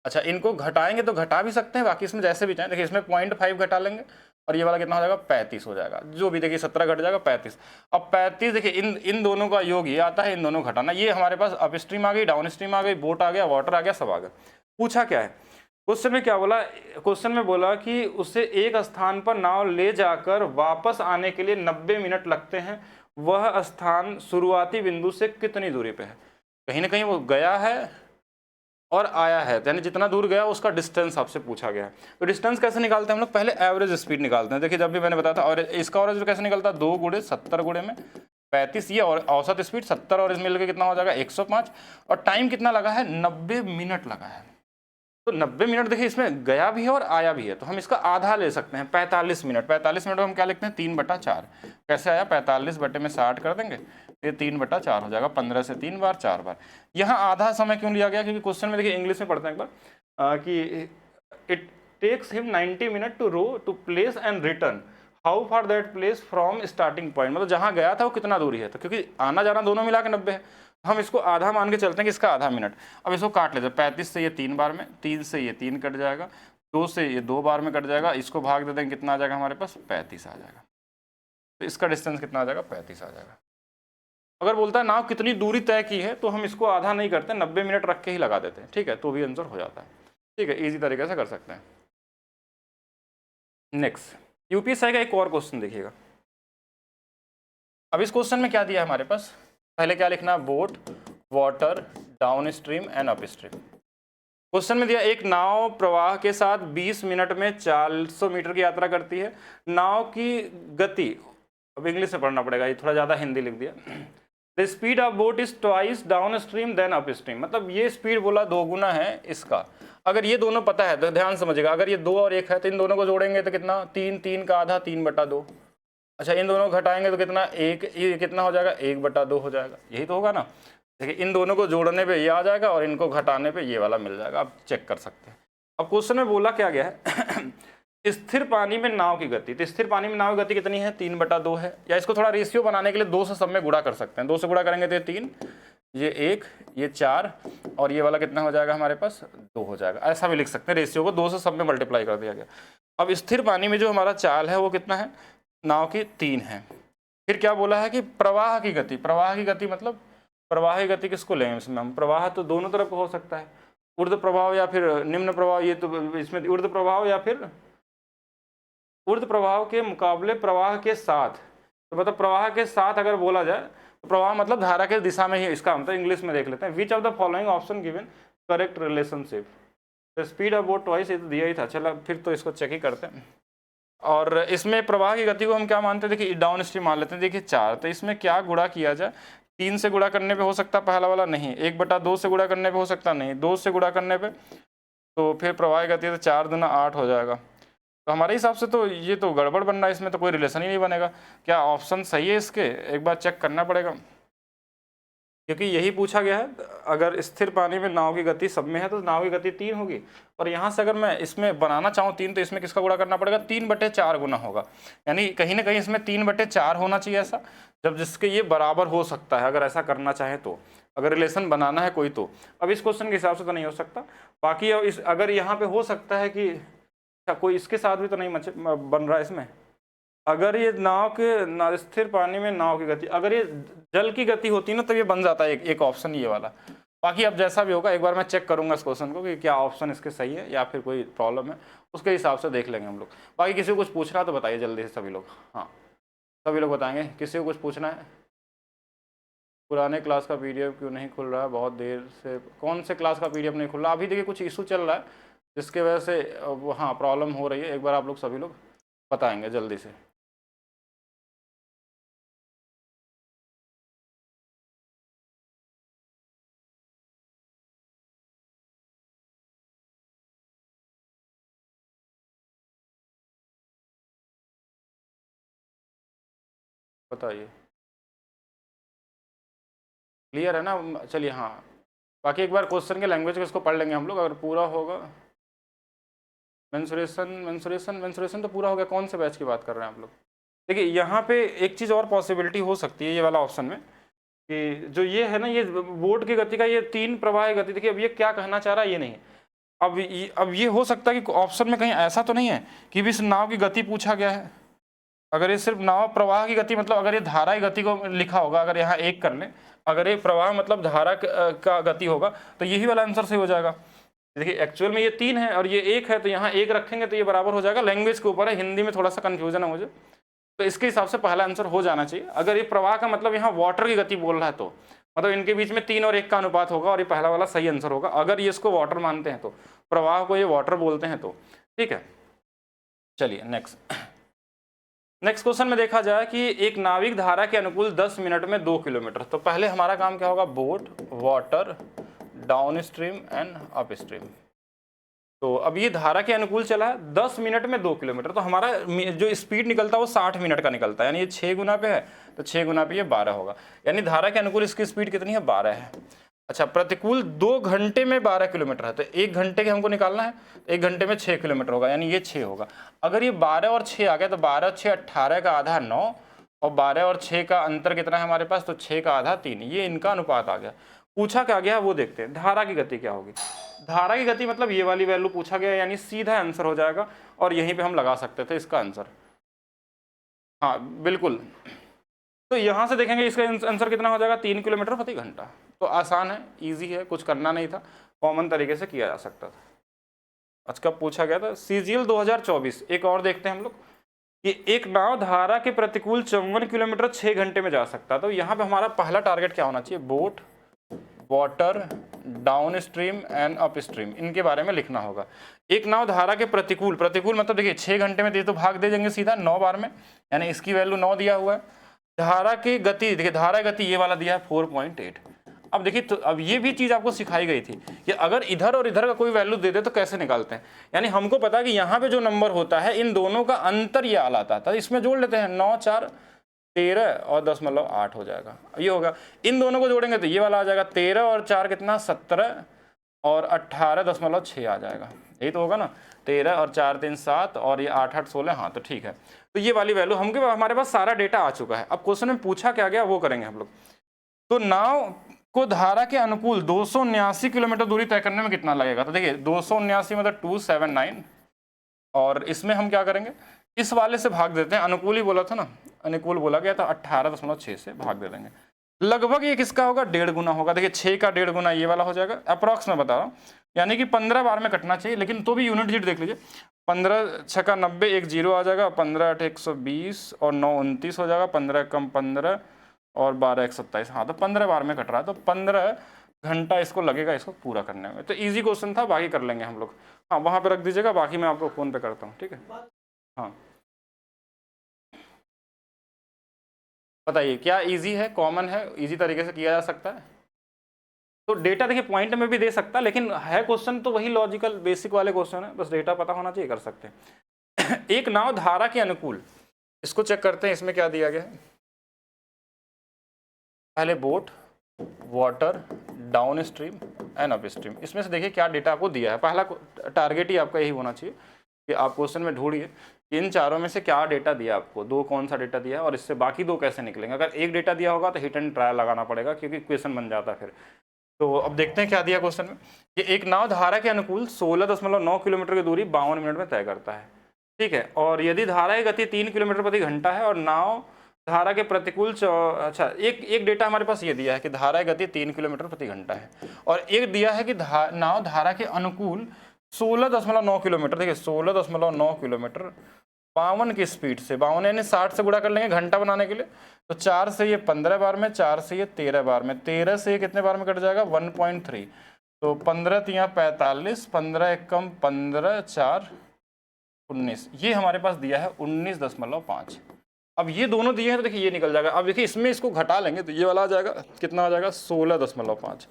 अच्छा इनको घटाएंगे तो घटा भी सकते हैं, बाकी इसमें जैसे भी चाहें। देखिए इसमें 0.5 घटा लेंगे और ये वाला कितना हो जाएगा 35 हो जाएगा, जो भी देखिए 17 घट जाएगा 35। अब 35 देखिए इन दोनों का योग ये आता है, इन दोनों घटाना। ये हमारे पास अप स्ट्रीम आ गई, डाउन स्ट्रीम आ गई, बोट आ गया, वाटर आ गया, सब आ गया। पूछा क्या है क्वेश्चन में, क्या बोला क्वेश्चन में, बोला कि उसे एक स्थान पर नाव ले जाकर वापस आने के लिए 90 मिनट लगते हैं, वह स्थान शुरुआती बिंदु से कितनी दूरी पे है। कहीं ना कहीं वो गया है और आया है, यानी जितना दूर गया उसका डिस्टेंस आपसे पूछा गया है। तो डिस्टेंस कैसे निकालते हैं हम लोग, पहले एवरेज स्पीड निकालते हैं। देखिए जब भी मैंने बताया था, और इसका एवरेज कैसे निकलता है, 2 × 70 × 35, ये और औसत स्पीड 70 और इसमें मिलकर कितना हो जाएगा 105, और टाइम कितना लगा है 90 मिनट लगा है। तो 90 मिनट देखिए इसमें गया भी है और आया भी है, तो हम इसका आधा ले सकते हैं 45 मिनट। 45 मिनट में हम क्या लिखते हैं 3/4, कैसे आया 45/60 कर देंगे, ये 3/4 हो जाएगा, 15 से 3 बार 4 बार। यहाँ आधा समय क्यों लिया गया, क्योंकि क्वेश्चन में देखिए इंग्लिश में पढ़ते हैं एक बार कि it takes him 90 minute to row to place and return how far that place from starting point, मतलब जहाँ गया था वो कितना दूरी है। तो क्योंकि आना जाना दोनों मिला के 90 है, हम इसको आधा मान के चलते हैं कि इसका आधा मिनट। अब इसको काट लेते हैं, 35 से ये 3 बार में, 3 से ये 3 कट जाएगा, 2 से ये 2 बार में कट जाएगा, इसको भाग देते हैं, कितना आ जाएगा हमारे पास 35 आ जाएगा। तो इसका डिस्टेंस कितना आ जाएगा 35 आ जाएगा। अगर बोलता है नाव कितनी दूरी तय की है तो हम इसको आधा नहीं करते, 90 मिनट रख के ही लगा देते हैं, ठीक है, तो भी आंसर हो जाता है। ठीक है, इजी तरीके से कर सकते हैं। नेक्स्ट यूपीएससी का एक और क्वेश्चन देखिएगा। अब इस क्वेश्चन में क्या दिया है हमारे पास, पहले क्या लिखना है, boat, water, down stream and up stream. Question में दिया एक नाव प्रवाह के साथ 20 मिनट में 400 मीटर की यात्रा करती है। नाव की गति, अब इंग्लिश से पढ़ना पड़ेगा, ये थोड़ा ज़्यादा हिंदी लिख दिया। The speed of boat is twice down stream then up stream, मतलब ये स्पीड बोला 2 गुना है इसका। अगर ये दोनों पता है तो ध्यान समझिएगा, अगर ये 2 और 1 है तो इन दोनों को जोड़ेंगे तो कितना, 3, 3 का आधा 3/2। अच्छा, इन दोनों को घटाएंगे तो कितना, 1, ये कितना हो जाएगा 1/2 हो जाएगा, यही तो होगा ना। देखिए इन दोनों को जोड़ने पे ये आ जाएगा और इनको घटाने पे ये वाला मिल जाएगा, आप चेक कर सकते हैं। अब क्वेश्चन में बोला क्या गया है स्थिर पानी में नाव की गति, तो स्थिर पानी में नाव की गति कितनी है, 3/2 है। या इसको थोड़ा रेशियो बनाने के लिए 2 से सब में गुणा कर सकते हैं, 2 से गुणा करेंगे तो 3, ये 1, ये 4 और ये वाला कितना हो जाएगा हमारे पास 2 हो जाएगा। ऐसा भी लिख सकते हैं, रेशियो को 2 से सब में मल्टीप्लाई कर दिया गया। अब स्थिर पानी में जो हमारा चाल है वो कितना है, नाव की 3 है। फिर क्या बोला है कि प्रवाह की गति, प्रवाह की गति मतलब प्रवाह की गति किसको लेंगे इसमें हम, प्रवाह तो दोनों तरफ हो सकता है, ऊर्ध्व प्रभाव या फिर निम्न प्रभाव, ये तो इसमें ऊर्ध्व प्रभाव या फिर ऊर्ध्व प्रवाह के मुकाबले प्रवाह के साथ, तो मतलब प्रवाह के साथ अगर बोला जाए तो प्रवाह मतलब धारा के दिशा में ही, इसका मतलब इंग्लिश में देख लेते हैं। Which of the following option given correct relationship, the speed of boat twice, ये तो दिया ही था, चलो फिर तो इसको चेक ही करते हैं। और इसमें प्रवाह की गति को हम क्या मानते हैं, देखिए डाउन स्ट्रीम मान लेते हैं, देखिए 4, तो इसमें क्या गुणा किया जाए, 3 से गुणा करने पे हो सकता है पहला वाला, नहीं, 1/2 से गुणा करने पे हो सकता नहीं, 2 से गुणा करने पे, तो फिर प्रवाह की गति तो 4 दूना 8 हो जाएगा। तो हमारे हिसाब से तो ये तो गड़बड़ बन रहा है, इसमें तो कोई रिलेशन ही नहीं बनेगा। क्या ऑप्शन सही है इसके, एक बार चेक करना पड़ेगा, क्योंकि यही पूछा गया है। अगर स्थिर पानी में नाव की गति सब में है तो नाव की गति 3 होगी, और यहाँ से अगर मैं इसमें बनाना चाहूँ 3 तो इसमें किसका गुणा करना पड़ेगा, 3/4 गुना होगा, यानी कहीं ना कहीं इसमें 3/4 होना चाहिए ऐसा, जब जिसके ये बराबर हो सकता है अगर ऐसा करना चाहे तो, अगर रिलेशन बनाना है कोई तो। अब इस क्वेश्चन के हिसाब से तो नहीं हो सकता, बाकी अगर यहाँ पे हो सकता है कि कोई इसके साथ भी तो नहीं बन रहा है इसमें, अगर ये नाव के स्थिर पानी में नाव की गति, अगर ये जल की गति होती ना तो ये बन जाता है एक ऑप्शन ये वाला। बाकी अब जैसा भी होगा एक बार मैं चेक करूंगा इस क्वेश्चन को कि क्या ऑप्शन इसके सही है या फिर कोई प्रॉब्लम है, उसके हिसाब से देख लेंगे हम लोग। बाकी किसी को कुछ पूछना तो बताइए जल्दी से सभी लोग, हाँ सभी लोग बताएंगे, किसी को कुछ पूछना है। पुराने क्लास का PDF क्यों नहीं खुल रहा है, बहुत देर से कौन से क्लास का PDF नहीं खुल रहा, अभी देखिए कुछ इशू चल रहा है जिसके वजह से हाँ प्रॉब्लम हो रही है, एक बार आप लोग सभी लोग बताएंगे जल्दी से। बताइए, क्लियर है ना, चलिए हाँ। बाकी एक बार क्वेश्चन के लैंग्वेज को इसको पढ़ लेंगे हम लोग, अगर पूरा होगा। मेंसुरेशन तो पूरा हो गया, कौन से बैच की बात कर रहे हैं आप लोग। देखिए यहाँ पे एक चीज़ और पॉसिबिलिटी हो सकती है ये वाला ऑप्शन में, कि जो ये है ना, ये बोट की गति का ये 3 प्रवाह की गति, देखिए अब ये क्या कहना चाह रहा है ये नहीं। अब ये हो सकता है कि ऑप्शन में कहीं ऐसा तो नहीं है कि भी इस नाव की गति पूछा गया है। अगर ये सिर्फ नाव प्रवाह की गति, मतलब अगर ये धारा की गति को लिखा होगा, अगर यहाँ 1 कर लें, अगर ये प्रवाह मतलब धारा का गति होगा तो यही वाला आंसर सही हो जाएगा। देखिए एक्चुअल में ये 3 है और ये 1 है, तो यहाँ 1 रखेंगे तो ये बराबर हो जाएगा। लैंग्वेज के ऊपर है, हिंदी में थोड़ा सा कन्फ्यूजन है मुझे, तो इसके हिसाब से पहला आंसर हो जाना चाहिए। अगर ये प्रवाह का मतलब यहाँ वाटर की गति बोल रहा है तो मतलब इनके बीच में 3 और 1 का अनुपात होगा और ये पहला वाला सही आंसर होगा। अगर ये इसको वाटर मानते हैं तो, प्रवाह को ये वाटर बोलते हैं तो, ठीक है। चलिए नेक्स्ट क्वेश्चन में देखा जाए कि एक नाविक धारा के अनुकूल 10 मिनट में 2 किलोमीटर, तो पहले हमारा काम क्या होगा, boat, water, down stream and up stream. तो अब ये धारा के अनुकूल चला है 10 मिनट में 2 किलोमीटर, तो हमारा जो स्पीड निकलता है वो 60 मिनट का निकलता है, यानी ये 6 गुना पे है तो 6 गुना पे ये 12 होगा, यानी धारा के अनुकूल इसकी स्पीड कितनी है, 12 है। अच्छा, प्रतिकूल 2 घंटे में 12 किलोमीटर है, तो 1 घंटे के हमको निकालना है, 1 घंटे में 6 किलोमीटर होगा, यानी ये 6 होगा। अगर ये 12 और 6 आ गया तो 12 और 6 18 का आधा 9, और 12 और 6 का अंतर कितना है हमारे पास, तो 6 का आधा 3, ये इनका अनुपात आ गया। पूछा क्या गया वो देखते हैं, धारा की गति क्या होगी। धारा की गति मतलब ये वाली वैल्यू पूछा गया, यानी सीधा आंसर हो जाएगा, और यहीं पे हम लगा सकते थे इसका आंसर। हाँ बिल्कुल, तो यहाँ से देखेंगे इसका आंसर कितना हो जाएगा, 3 किलोमीटर प्रति घंटा। तो आसान है, इजी है, कुछ करना नहीं था, कॉमन तरीके से किया जा सकता था। आज कब पूछा गया था, CGL 2024। एक और देखते हैं हम लोग कि एक नाव धारा के प्रतिकूल 54 किलोमीटर 6 घंटे में जा सकता है। तो यहाँ पे हमारा पहला टारगेट क्या होना चाहिए, boat, water, down stream and up stream, इनके बारे में लिखना होगा। एक नाव धारा के प्रतिकूल, प्रतिकूल मतलब देखिए 6 घंटे में दे तो भाग दे देंगे सीधा 9 बार में, यानी इसकी वैल्यू 9 दिया हुआ है। धारा की गति, देखिए धारा गति ये वाला दिया है 4.8। अब देखिए, तो अब ये भी चीज आपको सिखाई गई थी कि अगर इधर और इधर का कोई वैल्यू दे दे तो कैसे निकालते हैं। यानी हमको पता है कि यहाँ पे जो नंबर होता है इन दोनों का अंतर ये आला आता है, इसमें जोड़ लेते हैं, 9 4 13 और 10.8 हो जाएगा, ये होगा। इन दोनों को जोड़ेंगे तो ये वाला आ जाएगा, 13 और 4 कितना, 17 और 18.6 आ जाएगा, यही तो होगा ना, 13 और 4 3 7 और ये 8 8 16, हाँ तो ठीक है। तो ये वाली वैल्यू हमके हमारे पास सारा डेटा आ चुका है। अब क्वेश्चन में पूछा क्या गया वो करेंगे हम लोग। तो नाव को धारा के अनुकूल 279 किलोमीटर दूरी तय करने में कितना लगेगा, तो देखिए 279 मतलब 279, और इसमें हम क्या करेंगे, इस वाले से भाग देते हैं, अनुकूल ही बोला था ना, अनुकूल बोला गया था, 18.6 से भाग दे देंगे। लगभग ये किसका होगा, 1.5 गुना होगा। देखिए 6 का 1.5 गुना ये वाला हो जाएगा, अप्रॉक्स में बता रहा हूँ, यानी कि 15 बार में कटना चाहिए, लेकिन तो भी यूनिट डिजिट देख लीजिए, 15 6 90, एक 0 आ जाएगा, 15 8 120 और 9 29 हो जाएगा, 15 कम 15 और 12 1 27, हाँ तो 15 बार में कट रहा है, तो 15 घंटा इसको लगेगा इसको पूरा करने में। तो इजी क्वेश्चन था, बाकी कर लेंगे हम लोग। हाँ वहाँ पे रख दीजिएगा, बाकी मैं आपको फ़ोन पे करता हूँ, ठीक है। हाँ बताइए, क्या इजी है, कॉमन है, इजी तरीके से किया जा सकता है। तो डेटा देखिए पॉइंट में भी दे सकता है, लेकिन है क्वेश्चन तो वही लॉजिकल बेसिक वाले क्वेश्चन है, बस डेटा पता होना चाहिए, कर सकते हैं। एक नाव धारा के अनुकूल, इसको चेक करते हैं, इसमें क्या दिया गया है। पहले boat, water, down stream and up stream, इसमें से देखिए क्या डेटा आपको दिया है। पहला टारगेट ही आपका यही होना चाहिए कि आप क्वेश्चन में ढूंढिए इन चारों में से क्या डेटा दिया आपको, दो कौन सा डेटा दिया है और इससे बाकी दो कैसे निकलेंगे। अगर एक डेटा दिया होगा तो हिट एंड ट्रायल लगाना पड़ेगा, क्योंकि क्वेश्चन बन जाता है फिर। तो अब देखते हैं क्या दिया क्वेश्चन में, कि एक नाव धारा के अनुकूल 16.9 किलोमीटर की दूरी 52 मिनट में तय करता है, ठीक है। और यदि धारा की गति 3 किलोमीटर प्रति घंटा है और नाव धारा के प्रतिकूल अच्छा, एक डेटा हमारे पास ये दिया है कि धारा की गति 3 किलोमीटर प्रति घंटा है, और एक दिया है कि नाव धारा के अनुकूल 16.9 किलोमीटर, देखिए 16.9 किलोमीटर 52 की स्पीड से, 52 यानी 60 से गुणा कर लेंगे घंटा बनाने के लिए, तो 4 से ये 15 बार में, 4 से ये 13 बार में, 13 से ये कितने बार में कट जाएगा 1.3, तो 15 3 45, 15 1 कम 15 4 19, ये हमारे पास दिया है 19.5। अब ये दोनों दिए हैं तो देखिए ये निकल जाएगा। अब देखिए इसमें इसको घटा लेंगे तो ये वाला आ जाएगा, कितना आ जाएगा 16.5।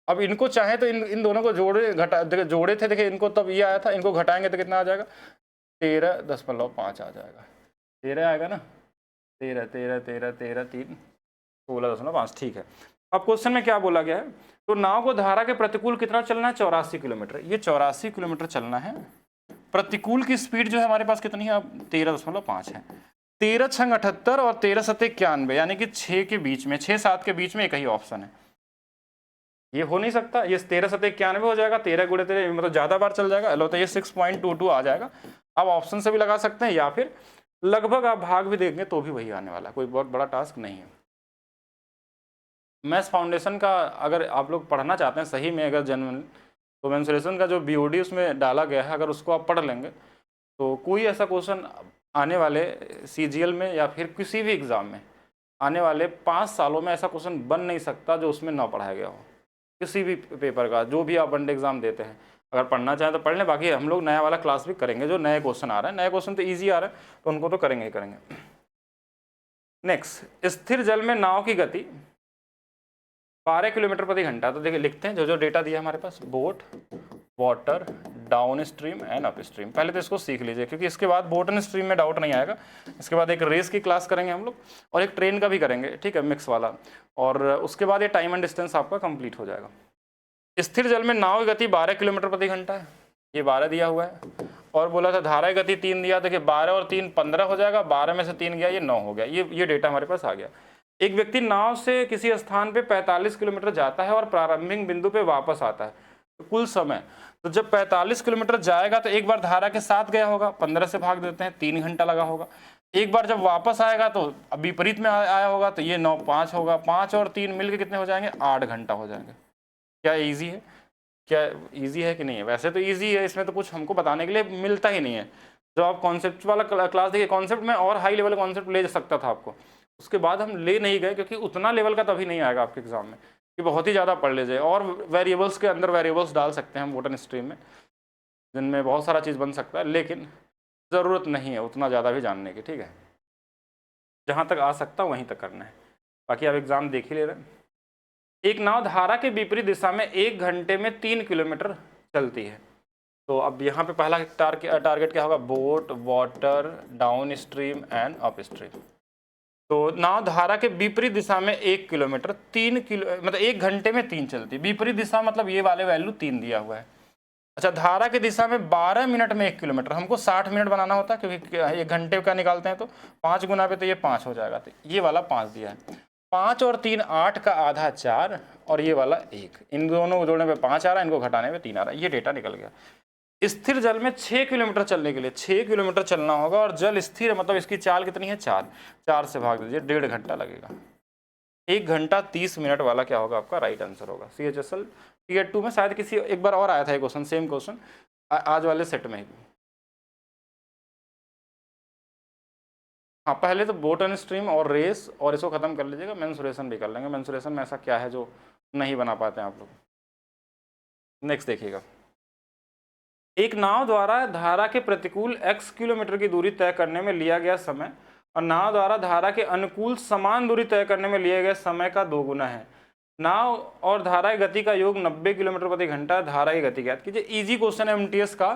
अब इनको चाहे तो इन दोनों को जोड़े घटा, देखिए जोड़े थे, देखिए इनको तब ये आया था, इनको घटाएंगे तो कितना आ जाएगा 13.5 आ जाएगा, 13 आएगा ना, 13 13 13 13 3 16.5, ठीक है। अब क्वेश्चन में क्या बोला गया है, तो नाव को धारा के प्रतिकूल कितना चलना है, 84 किलोमीटर, ये 84 किलोमीटर चलना है। प्रतिकूल की स्पीड जो है हमारे पास कितनी है, अब 13.5 है। 13 6 78 और 13 7 91, यानी कि 6 के बीच में, 6 7 के बीच में एक ही ऑप्शन है, ये हो नहीं सकता। ये 13 7 91 हो जाएगा, 13 गुणे 13 मतलब ज़्यादा बार चल जाएगा, लो तो ये 6.22 आ जाएगा। आप ऑप्शन से भी लगा सकते हैं या फिर लगभग आप भाग भी देंगे तो भी वही आने वाला, कोई बहुत बड़ा टास्क नहीं है। मैथ्स फाउंडेशन का अगर आप लोग पढ़ना चाहते हैं सही में, अगर जनरल तो मेंसुरेशन का जो BOD उसमें डाला गया है, अगर उसको आप पढ़ लेंगे तो कोई ऐसा क्वेश्चन आने वाले CGL में या फिर किसी भी एग्ज़ाम में आने वाले 5 सालों में ऐसा क्वेश्चन बन नहीं सकता जो उसमें ना पढ़ाया गया हो, किसी भी पेपर का, जो भी आप वनडे एग्ज़ाम देते हैं। अगर पढ़ना चाहें तो पढ़ लें, बाकी हम लोग नया वाला क्लास भी करेंगे, जो नए क्वेश्चन आ रहे हैं, नए क्वेश्चन तो ईजी आ रहे हैं तो उनको तो करेंगे ही करेंगे। नेक्स्ट, स्थिर जल में नाव की गति 12 किलोमीटर प्रति घंटा, तो देखिए लिखते हैं जो जो डेटा दिया हमारे पास, boat, water, down stream and up stream. पहले तो इसको सीख लीजिए, क्योंकि इसके बाद बॉटम स्ट्रीम में डाउट नहीं आएगा। इसके बाद एक रेस की क्लास करेंगे हम लोग, और एक ट्रेन का भी करेंगे, ठीक है, मिक्स वाला। और उसके बाद ये टाइम एंड डिस्टेंस आपका कंप्लीट हो जाएगा। स्थिर जल में नाव की गति 12 किलोमीटर प्रति घंटा है, ये 12 दिया हुआ है। और बोला था धारा की गति 3 दिया, देखिए 12 और 3 15 हो जाएगा, 12 में से 3 गया, ये 9 हो गया। ये डेटा हमारे पास आ गया। एक व्यक्ति नाव से किसी स्थान पे 45 किलोमीटर जाता है और प्रारंभिक बिंदु पे वापस आता है, तो कुल समय, तो जब 45 किलोमीटर जाएगा तो एक बार धारा के साथ गया होगा, 15 से भाग देते हैं, 3 घंटा लगा होगा। एक बार जब वापस आएगा तो विपरीत में आया होगा, तो ये 9 5 होगा, 5 और 3 मिलके कितने हो जाएंगे, 8 घंटा हो जाएंगे। क्या ईजी है? क्या ईजी है कि नहीं है? वैसे तो ईजी है, इसमें तो कुछ हमको बताने के लिए मिलता ही नहीं है। जो आप कॉन्सेप्ट वाला क्लास देखिए, कॉन्सेप्ट में और हाई लेवल कॉन्सेप्ट ले सकता था आपको, उसके बाद हम ले नहीं गए, क्योंकि उतना लेवल का तभी नहीं आएगा आपके एग्जाम में कि बहुत ही ज़्यादा पढ़ लीजिए। और वेरिएबल्स के अंदर वेरिएबल्स डाल सकते हैं हम बॉटम स्ट्रीम में, जिनमें बहुत सारा चीज़ बन सकता है, लेकिन ज़रूरत नहीं है उतना ज़्यादा भी जानने की, ठीक है। जहाँ तक आ सकता वहीं तक करना है, बाकी आप एग्ज़ाम देख ही ले रहे हैं। एक नाव धारा के विपरीत दिशा में 1 घंटे में 3 किलोमीटर चलती है। तो अब यहाँ पे पहला टारगेट क्या होगा, boat, water, down stream and up stream. तो नाव धारा के विपरीत दिशा में 1 किलोमीटर 3 किलो मतलब 1 घंटे में 3 चलती है। विपरीत दिशा मतलब ये वाले वैल्यू 3 दिया हुआ है। अच्छा, धारा की दिशा में 12 मिनट में 1 किलोमीटर, हमको 60 मिनट बनाना होता है, क्योंकि 1 घंटे का निकालते हैं तो 5 गुना पे तो ये 5 हो जाएगा, तो ये वाला 5 दिया है। 5 और 3 8 का आधा 4, और ये वाला 1, इन दोनों को जोड़ने पे 5 आ रहा है, इनको घटाने पे 3 आ रहा है। ये डेटा निकल गया। स्थिर जल में 6 किलोमीटर चलने के लिए 6 किलोमीटर चलना होगा, और जल स्थिर है, मतलब इसकी चाल कितनी है, 4 से भाग दीजिए, 1.5 घंटा लगेगा। 1 घंटा 30 मिनट वाला क्या होगा आपका राइट आंसर होगा। CHSL Tier 2 में शायद किसी एक बार और आया था ये क्वेश्चन, सेम क्वेश्चन आज वाले सेट में ही। हाँ, पहले तो बॉटम स्ट्रीम और रेस और इसको खत्म कर लीजिएगा, मेंसुरेशन भी कर लेंगे। मेंसुरेशन में ऐसा क्या है जो नहीं बना पाते हैं आप लोग। नेक्स्ट देखिएगा, एक नाव द्वारा धारा के प्रतिकूल x किलोमीटर की दूरी तय करने में लिया गया समय और नाव द्वारा धारा के अनुकूल समान दूरी तय करने में लिए गए समय का 2 गुना है। नाव और धारा की गति का योग 90 किलोमीटर प्रति घंटा, धारा की गति ज्ञात कीजिए। इजी क्वेश्चन है MTS का।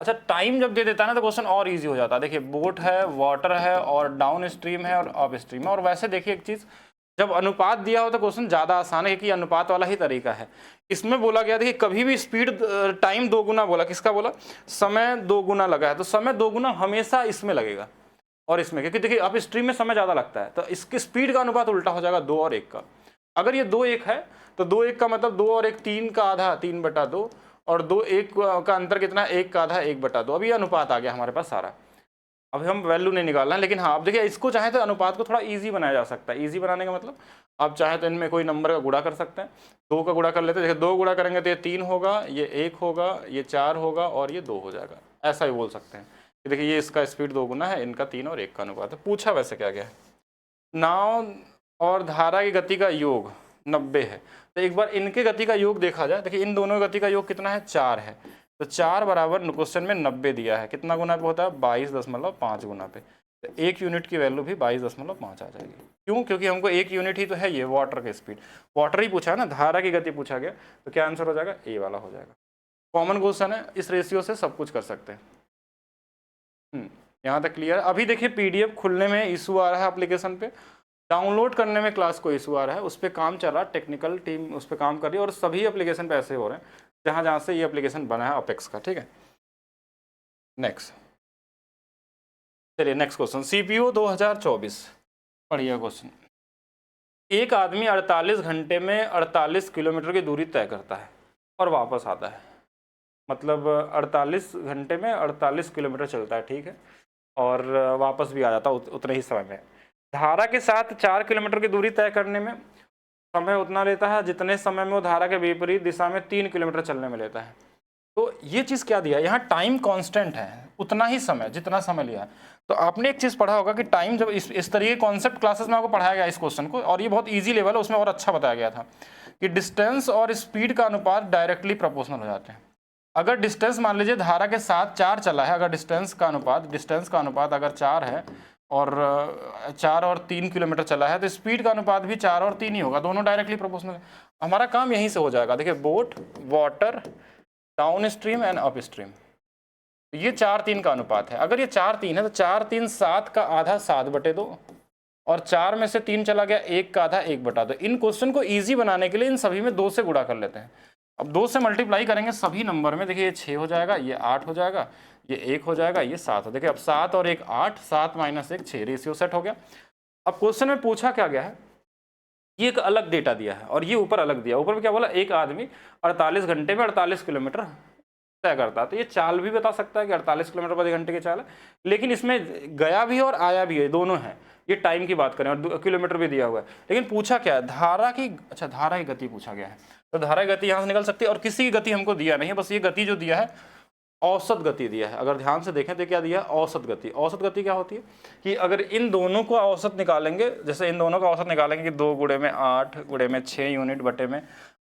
अच्छा, टाइम जब दे देता है ना तो क्वेश्चन और इजी हो जाता है। देखिए, बोट है, वाटर है, और डाउन स्ट्रीम है, और अप स्ट्रीम है। और वैसे देखिए एक चीज़, जब अनुपात दिया हो तो क्वेश्चन ज़्यादा आसान है, कि अनुपात वाला ही तरीका है। इसमें बोला गया, देखिए कभी भी स्पीड टाइम 2 गुना बोला, किसका बोला, समय 2 गुना लगा है, तो समय 2 गुना हमेशा इसमें लगेगा और इसमें, क्योंकि देखिए अप स्ट्रीम में समय ज़्यादा लगता है, तो इसके स्पीड का अनुपात उल्टा हो जाएगा 2 और 1 का। अगर ये 2 1 है तो 2 1 का मतलब 2 और 1 3 का आधा 3/2, और 2 1 का अंतर कितना, 1 का आधा 1/2। अब ये अनुपात आ गया हमारे पास सारा। अब हम वैल्यू नहीं निकालना है, लेकिन हाँ आप देखिए इसको चाहे तो अनुपात को थोड़ा इजी बनाया जा सकता है। इजी बनाने का मतलब आप चाहे तो इनमें कोई नंबर का गुणा कर सकते हैं। 2 का गुणा कर लेते हैं, देखिए 2 गुणा करेंगे तो ये 3 होगा, ये 1 होगा, ये 4 होगा, और ये 2 हो जाएगा। ऐसा ही बोल सकते हैं कि देखिए ये इसका स्पीड 2 गुना है, इनका 3 और 1 का अनुपात है। पूछा वैसे क्या गया है, नाव और धारा की गति का योग 90 है, तो एक बार इनके गति का योग देखा जाए। देखिए इन दोनों की गति का योग कितना है, 4 है, तो 4 बराबर क्वेश्चन में 90 दिया है, कितना गुना पे होता है, 22.5 गुना पे। तो 1 यूनिट की वैल्यू भी 22.5 आ जाएगी। क्यों? क्योंकि हमको 1 यूनिट ही तो है ये वाटर की स्पीड, वाटर ही पूछा है ना, धारा की गति पूछा गया, तो क्या आंसर हो जाएगा, ए वाला हो जाएगा। कॉमन क्वेश्चन है, इस रेशियो से सब कुछ कर सकते हैं। यहाँ तक क्लियर। अभी देखिए PDF खुलने में इशू आ रहा है एप्लीकेशन पे, डाउनलोड करने में क्लास को इशू आ रहा है, उस पर काम चल रहा है, टेक्निकल टीम उस पर काम कर रही है, और सभी एप्लीकेशन पे ऐसे हो रहे हैं जहाँ जहाँ से ये एप्लीकेशन बना है अपेक्स का, ठीक है। नेक्स्ट, चलिए नेक्स्ट क्वेश्चन, CPU 2024, बढ़िया क्वेश्चन। एक आदमी 48 घंटे में 48 किलोमीटर की दूरी तय करता है और वापस आता है, मतलब 48 घंटे में 48 किलोमीटर चलता है, ठीक है, और वापस भी आ जाता है उतने ही समय में। धारा के साथ 4 किलोमीटर की दूरी तय करने में समय उतना लेता है जितने समय में वो धारा के विपरीत दिशा में 3 किलोमीटर चलने में लेता है। तो ये चीज़ क्या दिया है, यहाँ टाइम कांस्टेंट है, उतना ही समय जितना समय लिया है। तो आपने एक चीज़ पढ़ा होगा कि टाइम, जब इस तरीके कॉन्सेप्ट क्लासेस में आपको पढ़ाया गया इस क्वेश्चन को, और ये बहुत ईजी लेवल है, उसमें और अच्छा बताया गया था कि डिस्टेंस और स्पीड का अनुपात डायरेक्टली प्रोपोर्शनल हो जाते हैं। अगर डिस्टेंस मान लीजिए धारा के साथ 4 चला है, अगर डिस्टेंस का अनुपात अगर 4 है और 4 और 3 किलोमीटर चला है, तो स्पीड का अनुपात भी 4 और 3 ही होगा, दोनों डायरेक्टली प्रोपोर्शनल है। हमारा काम यहीं से हो जाएगा। देखिए boat, water, down stream and up stream. ये 4:3 का अनुपात है। अगर ये 4:3 है तो 4:3 7 का आधा 7/2 और 4 में से 3 चला गया 1 का आधा 1/2। इन क्वेश्चन को इजी बनाने के लिए इन सभी में 2 से गुणा कर लेते हैं। अब 2 से मल्टीप्लाई करेंगे सभी नंबर में, देखिए ये 6 हो जाएगा, ये 8 हो जाएगा, ये 1 हो जाएगा, ये 7 हो। देखिए अब 7 और 1 8, 7 - 1 6, रेशियो सेट हो गया। अब क्वेश्चन में पूछा क्या गया है, ये एक अलग डेटा दिया है और ये ऊपर अलग दिया। ऊपर में क्या बोला, एक आदमी 48 घंटे में 48 किलोमीटर तय करता है। तो ये चाल भी बता सकता है कि 48 किलोमीटर प्रति घंटे की चाल है, लेकिन इसमें गया भी है और आया भी है, दोनों है। ये टाइम की बात करें और किलोमीटर भी दिया हुआ है, लेकिन पूछा क्या है, धारा की, अच्छा धारा की गति पूछा गया है। तो धारा की गति यहाँ से निकल सकती है और किसी की गति हमको दिया नहीं है, बस ये गति जो दिया है औसत गति दिया है। अगर ध्यान से देखें तो क्या दिया है, औसत गति। औसत गति क्या होती है कि अगर इन दोनों को औसत निकालेंगे, जैसे इन दोनों का औसत निकालेंगे कि 2 गुणे में 8 गुणे में 6 यूनिट बटे में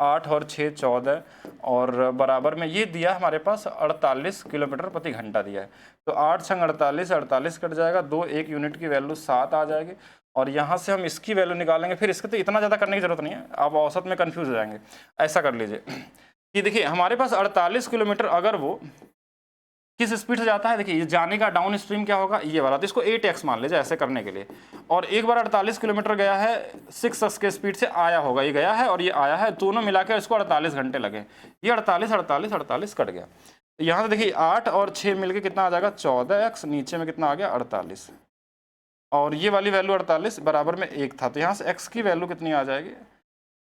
8 और 6 14 और बराबर में ये दिया हमारे पास 48 किलोमीटर प्रति घंटा दिया है। तो 8 छंग 48, 48 कट जाएगा, 2 1 यूनिट की वैल्यू 7 आ जाएगी और यहाँ से हम इसकी वैल्यू निकालेंगे। फिर इसके तो इतना ज़्यादा करने की जरूरत नहीं है, आप औसत में कन्फ्यूज हो जाएंगे। ऐसा कर लीजिए कि देखिए हमारे पास 48 किलोमीटर अगर वो किस स्पीड से जाता है, देखिए ये जाने का डाउन स्ट्रीम क्या होगा, ये वाला, तो इसको 8x मान लीजिए ऐसे करने के लिए। और एक बार 48 किलोमीटर गया है 6x के स्पीड से आया होगा, ये गया है और ये आया है, दोनों मिला के इसको 48 घंटे लगे। ये 48 48 48 कट गया। तो यहाँ से देखिए 8 और 6 मिलके कितना आ जाएगा 14x, नीचे में कितना आ गया 48 और ये वाली वैल्यू 48 बराबर में 1 था, तो यहाँ से x की वैल्यू कितनी आ जाएगी।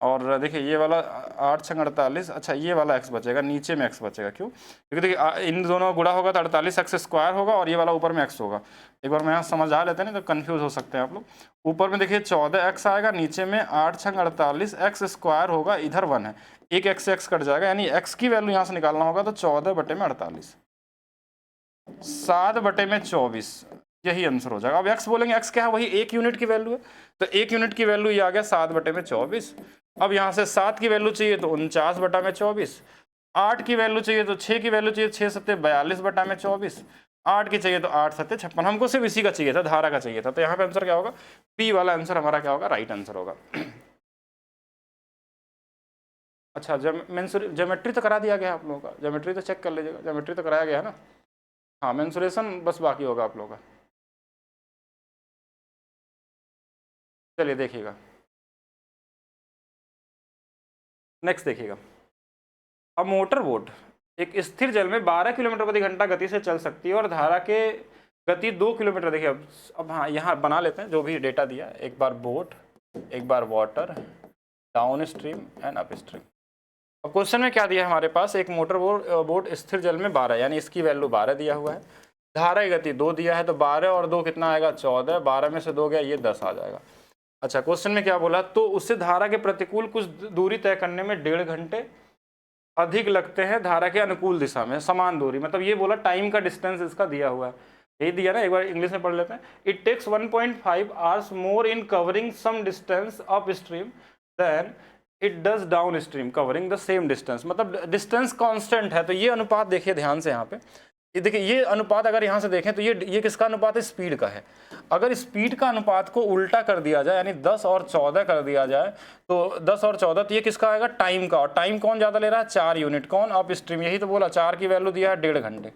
और देखिए ये वाला 8 छंग 48, अच्छा ये वाला x बचेगा, नीचे में x बचेगा, क्यों, क्योंकि देखिए इन दोनों गुणा होगा तो 48x स्क्वायर होगा और ये वाला ऊपर में x होगा। एक बार मैं यहाँ समझा लेते हैं, नहीं तो कन्फ्यूज हो सकते हैं आप लोग। ऊपर में देखिए 14x आएगा, नीचे में 8 छंग 48 x स्क्वायर होगा, इधर 1 है, एक x से x कट जाएगा, यानी x की वैल्यू यहाँ से निकालना होगा तो 14/48, 7/24, यही आंसर हो जाएगा। अब x बोलेंगे, x क्या है, वही 1 यूनिट की वैल्यू है, तो 1 यूनिट की वैल्यू ये आ गया 7/24। अब यहाँ से 7 की वैल्यू चाहिए तो 49/24, 8 की वैल्यू चाहिए तो 6 की वैल्यू चाहिए, 6 7 42/24, 8 की चाहिए तो 8 7 56। हमको सिर्फ इसी का चाहिए था, धारा का चाहिए था, तो यहाँ पे आंसर क्या होगा, पी वाला आंसर हमारा क्या होगा, राइट आंसर होगा। अच्छा ज्योमेट्री तो करा दिया गया आप लोगों का, ज्योमेट्री तो चेक कर लीजिएगा, ज्योमेट्री तो कराया गया है ना। हाँ मेंसुरेशन बस बाकी होगा आप लोगों का। चलिए देखिएगा नेक्स्ट, देखिएगा। अब मोटर बोट एक स्थिर जल में 12 किलोमीटर प्रति घंटा गति से चल सकती है और धारा के गति 2 किलोमीटर। देखिए अब हाँ यहाँ बना लेते हैं जो भी डेटा दिया, एक बार बोट, एक बार water, down stream and up stream. अब क्वेश्चन में क्या दिया है हमारे पास, एक मोटर बोट स्थिर जल में 12, यानी इसकी वैल्यू 12 दिया हुआ है, धारा की गति 2 दिया है, तो 12 और 2 कितना आएगा 14, 12 में से 2 गया, ये 10 आ जाएगा। अच्छा क्वेश्चन में क्या बोला, तो उससे धारा के प्रतिकूल कुछ दूरी तय करने में 1.5 घंटे अधिक लगते हैं धारा के अनुकूल दिशा में समान दूरी, मतलब ये बोला टाइम का डिस्टेंस इसका दिया हुआ है, यही दिया ना, एक बार इंग्लिश में पढ़ लेते हैं। It takes 1.5 hours more in covering some distance up stream then it does down stream covering the same distance, मतलब डिस्टेंस कांस्टेंट है। तो ये अनुपात देखिए ध्यान से यहाँ पे, ये देखिए ये अनुपात अगर यहाँ से देखें तो ये किसका अनुपात है, स्पीड का है। अगर स्पीड का अनुपात को उल्टा कर दिया जाए, यानी 10 और 14 कर दिया जाए, तो 10 और 14, तो ये किसका आएगा, टाइम का। और टाइम कौन ज़्यादा ले रहा है, 4 यूनिट, कौन, अप स्ट्रीम। यही तो बोला 4 की वैल्यू दिया है 1.5 घंटे,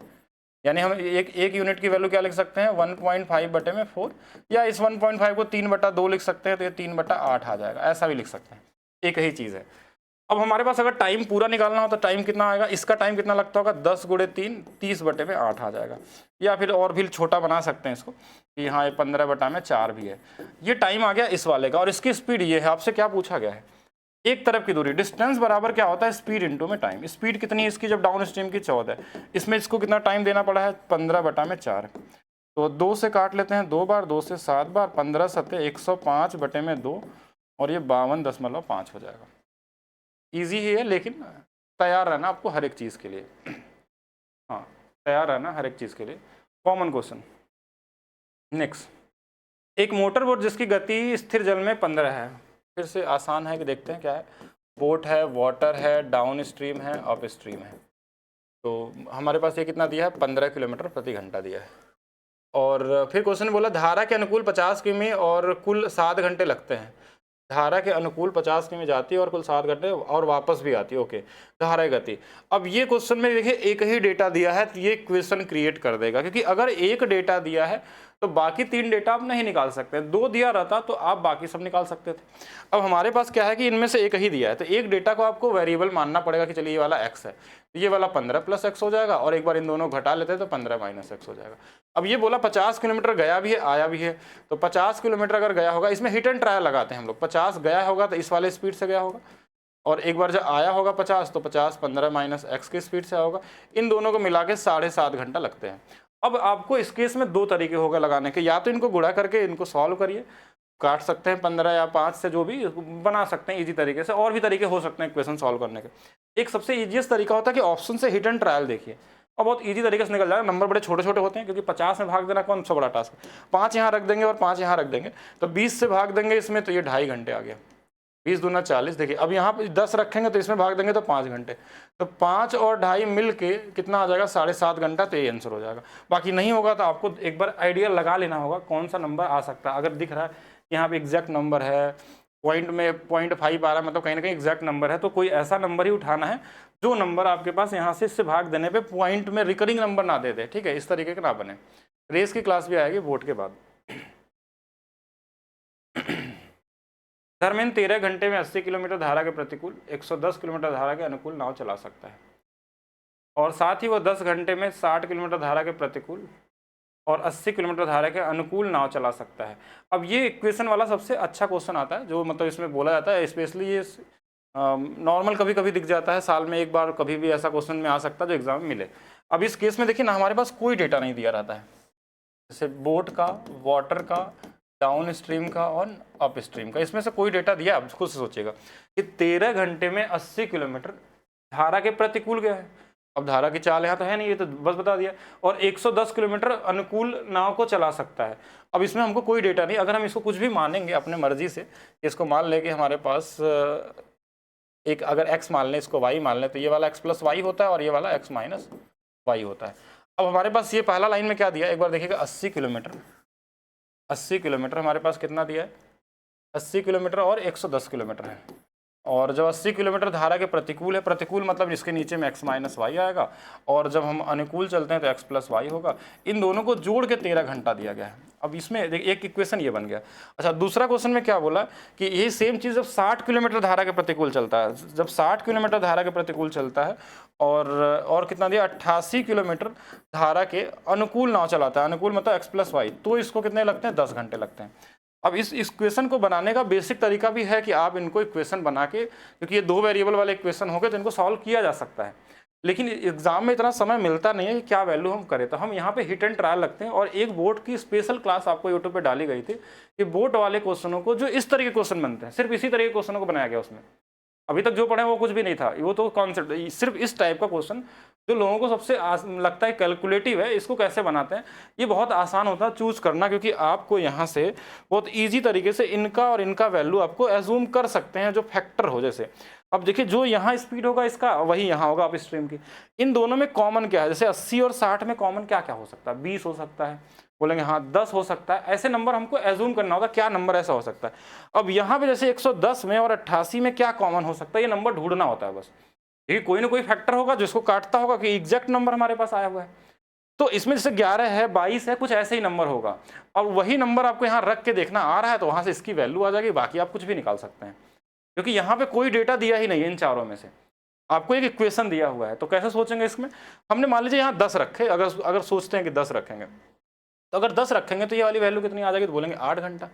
यानी हम एक यूनिट की वैल्यू क्या लिख सकते हैं, 1.5/4, या इस 1.5 को 3/2 लिख सकते हैं, तो ये 3/8 आ जाएगा, ऐसा भी लिख सकते हैं, एक ही चीज़ है। अब हमारे पास अगर टाइम पूरा निकालना हो तो टाइम कितना आएगा, इसका टाइम कितना लगता होगा, 10 × 3 30/8 आ जाएगा। या फिर और भी छोटा बना सकते हैं इसको कि यहाँ ये 15/4 भी है। ये टाइम आ गया इस वाले का, और इसकी स्पीड ये है। आपसे क्या पूछा गया है, एक तरफ की दूरी, डिस्टेंस बराबर क्या होता है, स्पीड इंटू में टाइम। स्पीड कितनी है इसकी, जब डाउन स्ट्रीम की 14, इसमें इसको कितना टाइम देना पड़ा है, 15/4। तो 2 से काट लेते हैं 2 बार, 2 से 7 बार, 15 × 7 105/2, और ये 52.5 हो जाएगा। ईजी ही है, लेकिन तैयार रहना आपको हर एक चीज़ के लिए। हाँ तैयार रहना हर एक चीज़ के लिए, कॉमन क्वेश्चन। नेक्स्ट, एक मोटर बोट जिसकी गति स्थिर जल में 15 है, फिर से आसान है कि देखते हैं क्या है। बोट है, वाटर है, डाउन स्ट्रीम है, अप स्ट्रीम है। तो हमारे पास ये कितना दिया है, 15 किलोमीटर प्रति घंटा दिया है। और फिर क्वेश्चन बोला धारा के अनुकूल 50 किमी और कुल 7 घंटे लगते हैं। धारा के अनुकूल 50 में जाती है और कुल 7 घंटे और वापस भी आती है। ओके, धारा गति। अब ये क्वेश्चन में देखिए एक ही डेटा दिया है तो ये क्वेश्चन क्रिएट कर देगा, क्योंकि अगर एक डेटा दिया है तो बाकी 3 डेटा आप नहीं निकाल सकते। 2 दिया रहता तो आप बाकी सब निकाल सकते थे। अब हमारे पास क्या है कि इनमें से एक ही दिया है, तो एक डेटा को आपको वेरिएबल मानना पड़ेगा कि चलिए ये वाला x है, तो ये वाला 15 + x हो जाएगा, और एक बार इन दोनों घटा लेते हैं तो 15 - x हो जाएगा। अब ये बोला 50 किलोमीटर गया भी है आया भी है, तो 50 किलोमीटर अगर गया होगा, इसमें हिट एंड ट्रायल लगाते हैं हम लोग। 50 गया होगा तो इस वाले स्पीड से गया होगा, और एक बार जब आया होगा 50 तो 50 15 - x की स्पीड से होगा। इन दोनों को मिला के 7.5 घंटा लगते हैं। अब आपको इस केस में 2 तरीके होगा लगाने के, या तो इनको गुणा करके इनको सॉल्व करिए, काट सकते हैं 15 या 5 से, जो भी बना सकते हैं इजी तरीके से। और भी तरीके हो सकते हैं क्वेश्चन सॉल्व करने के। एक सबसे ईजीएस्ट तरीका होता है कि ऑप्शन से हिट एंड ट्रायल देखिए, और बहुत इजी तरीके से निकल जाएगा। नंबर बड़े छोटे छोटे होते हैं, क्योंकि 50 में भाग देना कौन सा बड़ा टास्क है। 5 यहाँ रख देंगे और 5 यहाँ रख देंगे, तो 20 से भाग देंगे इसमें, तो ये 2.5 घंटे आ गया। 20 दूना 40। देखिए अब यहाँ पे 10 रखेंगे तो इसमें भाग देंगे तो 5 घंटे, तो 5 और 2.5 मिल के कितना आ जाएगा, 7.5 घंटा। तो ये आंसर हो जाएगा। बाकी नहीं होगा तो आपको एक बार आइडिया लगा लेना होगा कौन सा नंबर आ सकता है। अगर दिख रहा है यहाँ पे एग्जैक्ट नंबर है, पॉइंट में 0.5 आ रहा है, मतलब कहीं ना कहीं एग्जैक्ट नंबर है, तो कोई ऐसा नंबर ही उठाना है जो नंबर आपके पास यहाँ से इससे भाग देने पे पॉइंट में रिकरिंग नंबर ना दे दे। ठीक है, इस तरीके का ना बने। रेस की क्लास भी आएगी वोट के बाद। धर्मेंद्र 13 घंटे में 80 किलोमीटर धारा के प्रतिकूल 110 किलोमीटर धारा के अनुकूल नाव चला सकता है, और साथ ही वो 10 घंटे में 60 किलोमीटर धारा के प्रतिकूल और 80 किलोमीटर धारा के अनुकूल नाव चला सकता है। अब ये इक्वेशन वाला सबसे अच्छा क्वेश्चन आता है, जो मतलब इसमें बोला जाता है। स्पेशली ये नॉर्मल कभी कभी दिख जाता है, साल में एक बार कभी भी ऐसा क्वेश्चन में आ सकता है जो एग्जाम में मिले। अब इस केस में देखिए ना, हमारे पास कोई डेटा नहीं दिया रहता है, जैसे बोट का, वाटर का, डाउन स्ट्रीम का और अप स्ट्रीम का, इसमें से कोई डेटा दिया। आप खुद से सोचिएगा कि 13 घंटे में 80 किलोमीटर धारा के प्रतिकूल गया है। अब धारा की चाल यहाँ तो है नहीं, ये तो बस बता दिया। और 110 किलोमीटर अनुकूल नाव को चला सकता है। अब इसमें हमको कोई डेटा नहीं। अगर हम इसको कुछ भी मानेंगे अपने मर्जी से, इसको मान लें कि हमारे पास एक, अगर x मान लें, इसको y मान लें, तो ये वाला x + y होता है और ये वाला x - y होता है। अब हमारे पास ये पहला लाइन में क्या दिया, एक बार देखिएगा, 80 किलोमीटर। 80 किलोमीटर हमारे पास कितना दिया है, 80 किलोमीटर और 110 किलोमीटर है। और जब 80 किलोमीटर धारा के प्रतिकूल है, प्रतिकूल मतलब इसके नीचे में x - y आएगा, और जब हम अनुकूल चलते हैं तो x + y होगा। इन दोनों को जोड़ के 13 घंटा दिया गया है। अब इसमें एक इक्वेशन ये बन गया। अच्छा, दूसरा क्वेश्चन में क्या बोला कि ये सेम चीज़ जब 60 किलोमीटर धारा के प्रतिकूल चलता है, जब 60 किलोमीटर धारा के प्रतिकूल चलता है और कितना दिया, 88 किलोमीटर धारा के अनुकूल नाव चलाता है, अनुकूल मतलब x + y, तो इसको कितने लगते हैं, 10 घंटे लगते हैं। अब इस इक्वेशन को बनाने का बेसिक तरीका भी है कि आप इनको इक्वेशन बना के, क्योंकि ये 2 वेरिएबल वाले इक्वेशन हो गए, तो इनको सॉल्व किया जा सकता है। लेकिन एग्जाम में इतना समय मिलता नहीं है कि क्या वैल्यू हम करें, तो हम यहाँ पे हिट एंड ट्रायल लगते हैं। और एक बोर्ड की स्पेशल क्लास आपको यूट्यूब पे डाली गई थी कि बोर्ड वाले क्वेश्चनों को, जो इस तरह के क्वेश्चन बनते हैं, सिर्फ इसी तरह के क्वेश्चनों को बनाया गया। उसमें अभी तक जो पढ़े वो कुछ भी नहीं था, वो तो कॉन्सेप्ट, सिर्फ इस टाइप का क्वेश्चन जो लोगों को सबसे लगता है कैलकुलेटिव है, इसको कैसे बनाते हैं। ये बहुत आसान होता है चूज करना, क्योंकि आपको यहाँ से बहुत ईजी तरीके से इनका और इनका वैल्यू आपको एज्यूम कर सकते हैं, जो फैक्टर हो। जैसे अब देखिए, जो यहाँ स्पीड होगा इसका वही यहाँ होगा अप स्ट्रीम की। इन दोनों में कॉमन क्या है, जैसे 80 और 60 में कॉमन क्या क्या हो सकता है, 20 हो सकता है, बोलेंगे हाँ 10 हो सकता है। ऐसे नंबर हमको एज्यूम करना होगा, क्या नंबर ऐसा हो सकता है। अब यहाँ पे जैसे 110 में और 88 में क्या कॉमन हो सकता है, ये नंबर ढूंढना होता है बस। देखिए कोई ना कोई फैक्टर होगा जिसको काटता होगा कि एग्जैक्ट नंबर हमारे पास आया हुआ है। तो इसमें जैसे 11 है, 22 है, कुछ ऐसे ही नंबर होगा। और वही नंबर आपको यहाँ रख के देखना आ रहा है, तो वहाँ से इसकी वैल्यू आ जाएगी। बाकी आप कुछ भी निकाल सकते हैं, क्योंकि यहाँ पे कोई डेटा दिया ही नहीं है इन चारों में से। आपको एक इक्वेशन दिया हुआ है, तो कैसे सोचेंगे इसमें। हमने मान लीजिए यहाँ 10 रखे, अगर सोचते हैं कि 10 रखेंगे, तो अगर 10 रखेंगे तो ये वाली वैल्यू कितनी आ जाएगी, तो बोलेंगे 8 घंटा।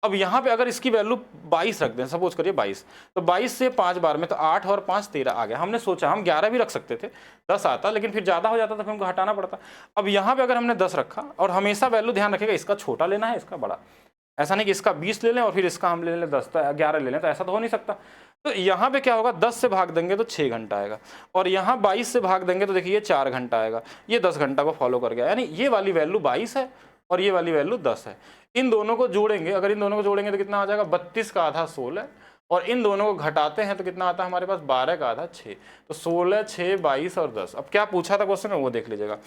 अब यहाँ पे अगर इसकी वैल्यू 22 रख दें, सपोज करिए 22, तो 22 से 5 बार में तो 8 और 5 13 आ गया। हमने सोचा हम 11 भी रख सकते थे, 10 आता, लेकिन फिर ज़्यादा हो जाता तो फिर हमको हटाना पड़ता। अब यहाँ पे अगर हमने 10 रखा, और हमेशा वैल्यू ध्यान रखेगा इसका छोटा लेना है, इसका बड़ा। ऐसा नहीं कि इसका 20 ले लें और फिर इसका हम ले लें 10, तो 11 ले लें, तो ऐसा तो हो नहीं सकता। तो यहाँ पे क्या होगा, 10 से भाग देंगे तो 6 घंटा आएगा, और यहाँ 22 से भाग देंगे तो देखिए ये 4 घंटा आएगा। ये 10 घंटा को फॉलो कर गया, यानी ये वाली वैल्यू 22 है और ये वाली वैल्यू 10 है। इन दोनों को जोड़ेंगे, अगर इन दोनों को जोड़ेंगे तो कितना आ जाएगा, 32 का आधा 16, और इन दोनों को घटाते हैं तो कितना आता है हमारे पास, 12 का आधा 6। तो 16, 6, 22 और 10। अब क्या पूछा था क्वेश्चन में वो देख लीजिएगा।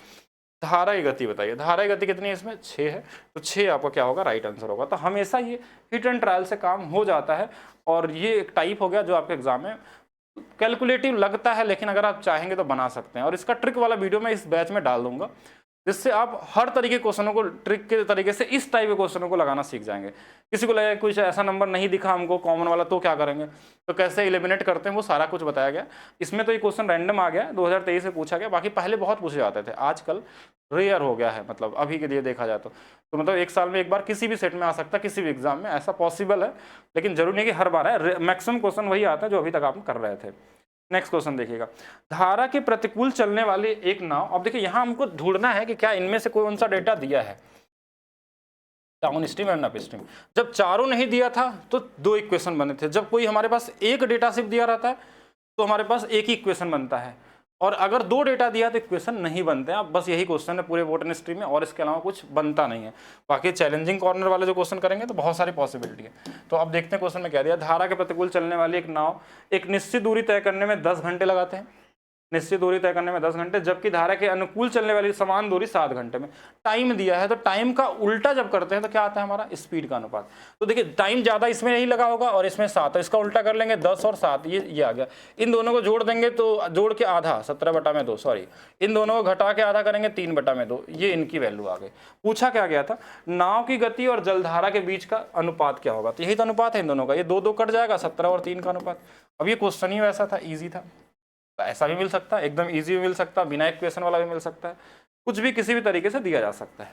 धारा की गति बताइए, धारा की गति कितनी है इसमें, 6 है, तो 6 आपका क्या होगा, राइट आंसर होगा। तो हमेशा ये हिट एंड ट्रायल से काम हो जाता है, और ये एक टाइप हो गया जो आपके एग्जाम में कैलकुलेटिव लगता है, लेकिन अगर आप चाहेंगे तो बना सकते हैं। और इसका ट्रिक वाला वीडियो मैं इस बैच में डाल दूंगा, जिससे आप हर तरीके के क्वेश्चनों को ट्रिक के तरीके से इस टाइप के क्वेश्चनों को लगाना सीख जाएंगे। किसी को लगे कुछ ऐसा नंबर नहीं दिखा हमको कॉमन वाला, तो क्या करेंगे, तो कैसे एलिमिनेट करते हैं वो सारा कुछ बताया गया इसमें। तो ये क्वेश्चन रैंडम आ गया, 2023 में पूछा गया, बाकी पहले बहुत पूछे जाते थे, आजकल रेयर हो गया है, मतलब अभी के लिए देखा जाए तो मतलब एक साल में एक बार किसी भी सेट में आ सकता है, किसी भी एग्जाम में ऐसा पॉसिबल है, लेकिन जरूरी नहीं कि हर बार है। मैक्सिमम क्वेश्चन वही आता है जो अभी तक आप कर रहे थे। नेक्स्ट क्वेश्चन देखिएगा, धारा के प्रतिकूल चलने वाली एक नाव। अब देखिए यहाँ हमको ढूंढना है कि क्या इनमें से कौन सा डेटा दिया है, down stream and up stream. जब चारों नहीं दिया था तो 2 इक्वेशन बने थे, जब कोई हमारे पास एक डेटा सिर्फ दिया रहता है तो हमारे पास एक ही इक्वेशन बनता है, और अगर 2 डेटा दिया तो इक्वेशन नहीं बनते हैं। अब बस यही क्वेश्चन है पूरे वाटर स्ट्रीम में, और इसके अलावा कुछ बनता नहीं है। बाकी चैलेंजिंग कॉर्नर वाले जो क्वेश्चन करेंगे तो बहुत सारी पॉसिबिलिटी है। तो अब देखते हैं क्वेश्चन में क्या दिया, धारा के प्रतिकूल चलने वाली एक नाव एक निश्चित दूरी तय करने में 10 घंटे लगाते हैं, निश्चित दूरी तय करने में 10 घंटे, जबकि धारा के अनुकूल चलने वाली समान दूरी 7 घंटे में। टाइम दिया है, तो टाइम का उल्टा जब करते हैं तो क्या आता है हमारा, स्पीड का अनुपात। तो देखिए टाइम ज्यादा इसमें नहीं लगा होगा और इसमें 7, तो इसका उल्टा कर लेंगे 10 और 7, ये आ गया। इन दोनों को जोड़ देंगे तो जोड़ के आधा 17/2, सॉरी, इन दोनों को घटा के आधा करेंगे 3/2, ये इनकी वैल्यू आ गई। पूछा क्या गया था, नाव की गति और जलधारा के बीच का अनुपात क्या होगा, तो यही तो अनुपात है इन दोनों का, ये 2 कट जाएगा, 17 और 3 का अनुपात। अब ये क्वेश्चन ही वैसा था, ईजी था, ऐसा भी मिल सकता है, एकदम इजी भी मिल सकता है, बिना इक्वेशन वाला भी मिल सकता है, कुछ भी किसी भी तरीके से दिया जा सकता है।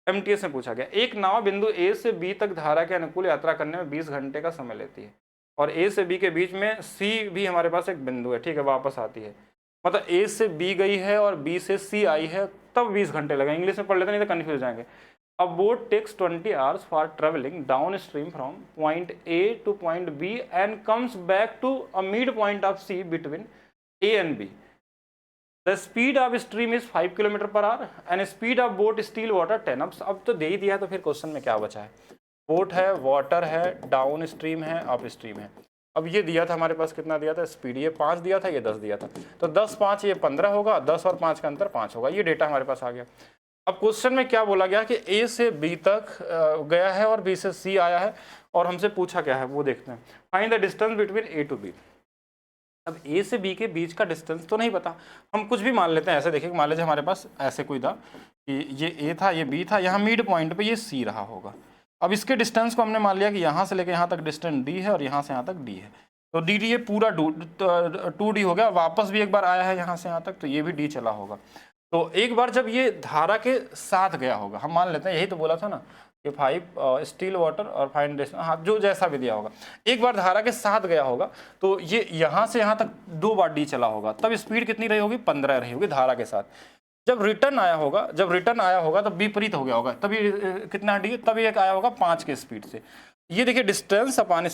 एमटीएस में पूछा गया, एक नाव बिंदु ए से बी तक धारा के अनुकूल यात्रा करने में 20 घंटे का समय लेती है, और ए से बी के बीच में सी भी हमारे पास एक बिंदु है, ठीक है, वापस आती है, मतलब ए से बी गई है और बी से सी आई है, तब 20 घंटे लगे। इंग्लिश में पढ़ लेते नहीं तो कन्फ्यूज जाएंगे। A boat takes 20 hours for traveling downstream from point A to point B and comes back to a midpoint of C between A and B. The speed of stream is 5 km/h and speed of boat still water 10. अब तो दे ही दिया, तो फिर question में क्या बचा है, boat है, वाटर है, डाउन स्ट्रीम है, अप स्ट्रीम है। अब ये दिया था हमारे पास, कितना दिया था, स्पीड ये 5 दिया था, ये 10 दिया था, तो 10 5 ये 15 होगा, 10 और 5 का अंतर 5 होगा। ये डेटा हमारे पास आ गया। अब क्वेश्चन में क्या बोला गया कि ए से बी तक गया है और बी से सी आया है, और हमसे पूछा क्या है वो देखते हैं। Find the distance between A to B. अब ए से बी के बीच का डिस्टेंस तो नहीं पता, हम कुछ भी मान लेते हैं। ऐसे देखिए, मान लीजिए हमारे पास ऐसे कोई था कि ये ए था, ये बी था, यहाँ मिड पॉइंट पे ये सी रहा होगा। अब इसके डिस्टेंस को हमने मान लिया कि यहाँ से लेकर यहाँ तक डिस्टेंस डी है और यहाँ से यहाँ तक डी है, तो डी डी ये पूरा 2D हो गया। वापस भी एक बार आया है यहाँ से यहाँ तक, तो ये भी डी चला होगा। तो एक बार जब ये धारा के साथ गया होगा, हम मान लेते हैं, यही तो बोला था ना कि 5 स्टील वाटर और फाइन डिस्टेंस, हाँ जो जैसा भी दिया होगा, एक बार धारा के साथ गया होगा, तो ये यहाँ से यहाँ तक 2 बार डी चला होगा, तब स्पीड कितनी रही होगी, 15 रही होगी धारा के साथ। जब रिटर्न आया होगा तब विपरीत हो गया होगा, तभी कितना डी, तभी एक आया होगा 5 के स्पीड से। ये देखिए डिस्टेंस अपॉन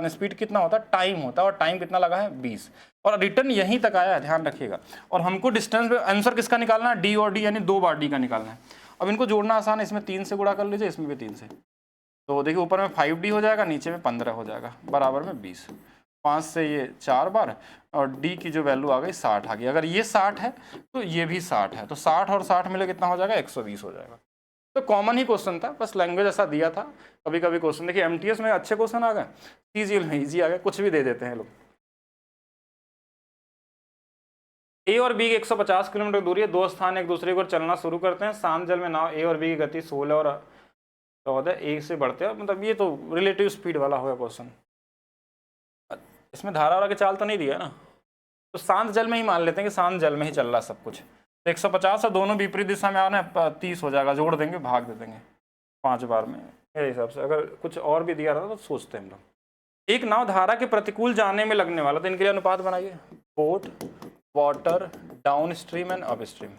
स्पीड कितना होता है, टाइम होता है, और टाइम कितना लगा है 20, और रिटर्न यहीं तक आया है, ध्यान रखिएगा। और हमको डिस्टेंस पे आंसर किसका निकालना है, डी और डी, यानी 2 बार डी का निकालना है। अब इनको जोड़ना आसान है, इसमें 3 से गुणा कर लीजिए, इसमें भी 3 से, तो देखिए ऊपर में 5D हो जाएगा, नीचे में 15 हो जाएगा, बराबर में 20। 5 से ये 4 बार, और डी की जो वैल्यू आ गई 60 आ गई। अगर ये 60 है तो ये भी 60 है, तो 60 और 60 मिले कितना हो जाएगा, 120 हो जाएगा। तो कॉमन ही क्वेश्चन था, बस लैंग्वेज ऐसा दिया था। कभी कभी क्वेश्चन देखिए एमटीएस में अच्छे क्वेश्चन आ गए, सीजीएल में इजी आ गए, कुछ भी दे देते हैं लोग। ए और बी की 150 किलोमीटर दूरी है, 2 स्थान एक दूसरे को चलना शुरू करते हैं। शांत जल में नाव ए और बी की गति 16 और 14 एक से बढ़ते हैं, मतलब ये तो रिलेटिव स्पीड वाला होगा क्वेश्चन। इसमें धारा वाला के चाल तो नहीं दिया ना, तो शांत जल में ही मान लेते हैं कि शांत जल में ही चल रहा सब कुछ। 150 और दोनों विपरीत दिशा में आ रहे हैं, 30 हो जाएगा, जोड़ देंगे, भाग दे देंगे 5 बार में, मेरे हिसाब से। अगर कुछ और भी दिया रहा तो सोचते हैं हम लोग। एक नाव धारा के प्रतिकूल जाने में लगने वाला, तो इनके लिए अनुपात बनाइए, boat, water, down stream and up stream.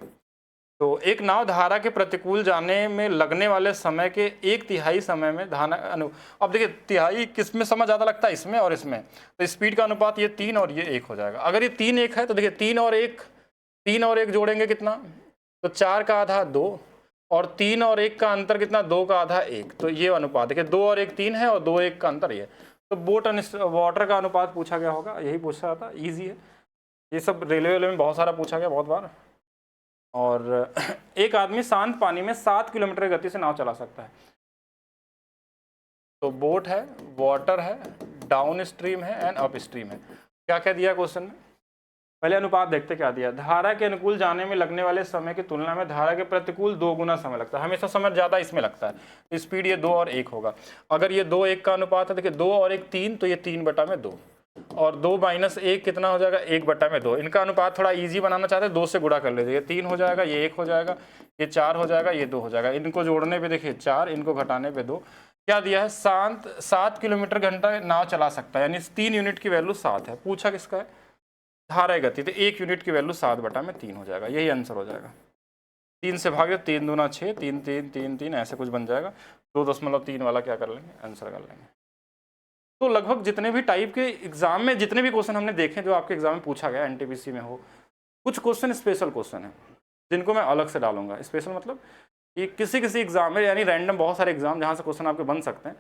तो एक नाव धारा के प्रतिकूल जाने में लगने वाले समय के 1/3 समय में अब देखिए तिहाई किस में समय ज़्यादा लगता है, इसमें और इसमें, तो स्पीड का अनुपात ये 3 और ये 1 हो जाएगा। अगर ये 3 1 है तो देखिए 3 और 1 जोड़ेंगे कितना, तो 4 का आधा 2, और 3 और 1 का अंतर कितना, 2 का आधा 1, तो ये अनुपात देखिए 2 और 1 3 है, और 2 1 का अंतर ये। तो बोट एंड वाटर का अनुपात पूछा गया होगा, यही पूछा था, ईजी है ये सब, रेलवे में बहुत सारा पूछा गया बहुत बार। और एक आदमी शांत पानी में 7 किलोमीटर की गति से नाव चला सकता है। तो बोट है, वाटर है, डाउन स्ट्रीम है एंड अप स्ट्रीम है। क्या क्या दिया क्वेश्चन में? पहले अनुपात देखते क्या दिया। धारा के अनुकूल जाने में लगने वाले समय की तुलना में धारा के प्रतिकूल 2 गुना समय लगता है। हमेशा समय ज़्यादा इसमें लगता है। स्पीड ये 2 और 1 होगा। अगर ये 2 1 का अनुपात है, देखिए 2 और 1 3, तो ये 3/2 और 2 - 1 कितना हो जाएगा? 1/2। इनका अनुपात थोड़ा ईजी बनाना चाहते हैं, 2 से गुणा कर लीजिए। ये 3 हो जाएगा, ये 1 हो जाएगा, ये 4 हो जाएगा, ये 2 हो जाएगा। इनको जोड़ने पे देखिए 4, इनको घटाने पे 2। क्या दिया है? 7 किलोमीटर घंटा नाव चला सकता है, यानी 3 यूनिट की वैल्यू 7 है। पूछा किसका है? धारा गति। तो 1 यूनिट की वैल्यू 7/3 हो जाएगा। यही आंसर हो जाएगा। 3 से भाग दो, 3 दूना 6, 3 3 3 3 ऐसे कुछ बन जाएगा। 2.3 वाला क्या कर लेंगे? आंसर कर लेंगे। तो लगभग जितने भी टाइप के एग्जाम में जितने भी क्वेश्चन हमने देखे जो आपके एग्जाम में पूछा गया, एनटीपीसी में हो, कुछ क्वेश्चन स्पेशल क्वेश्चन है जिनको मैं अलग से डालूंगा। स्पेशल मतलब कि किसी किसी एग्जाम में, यानी रैंडम बहुत सारे एग्जाम जहाँ से क्वेश्चन आपके बन सकते हैं।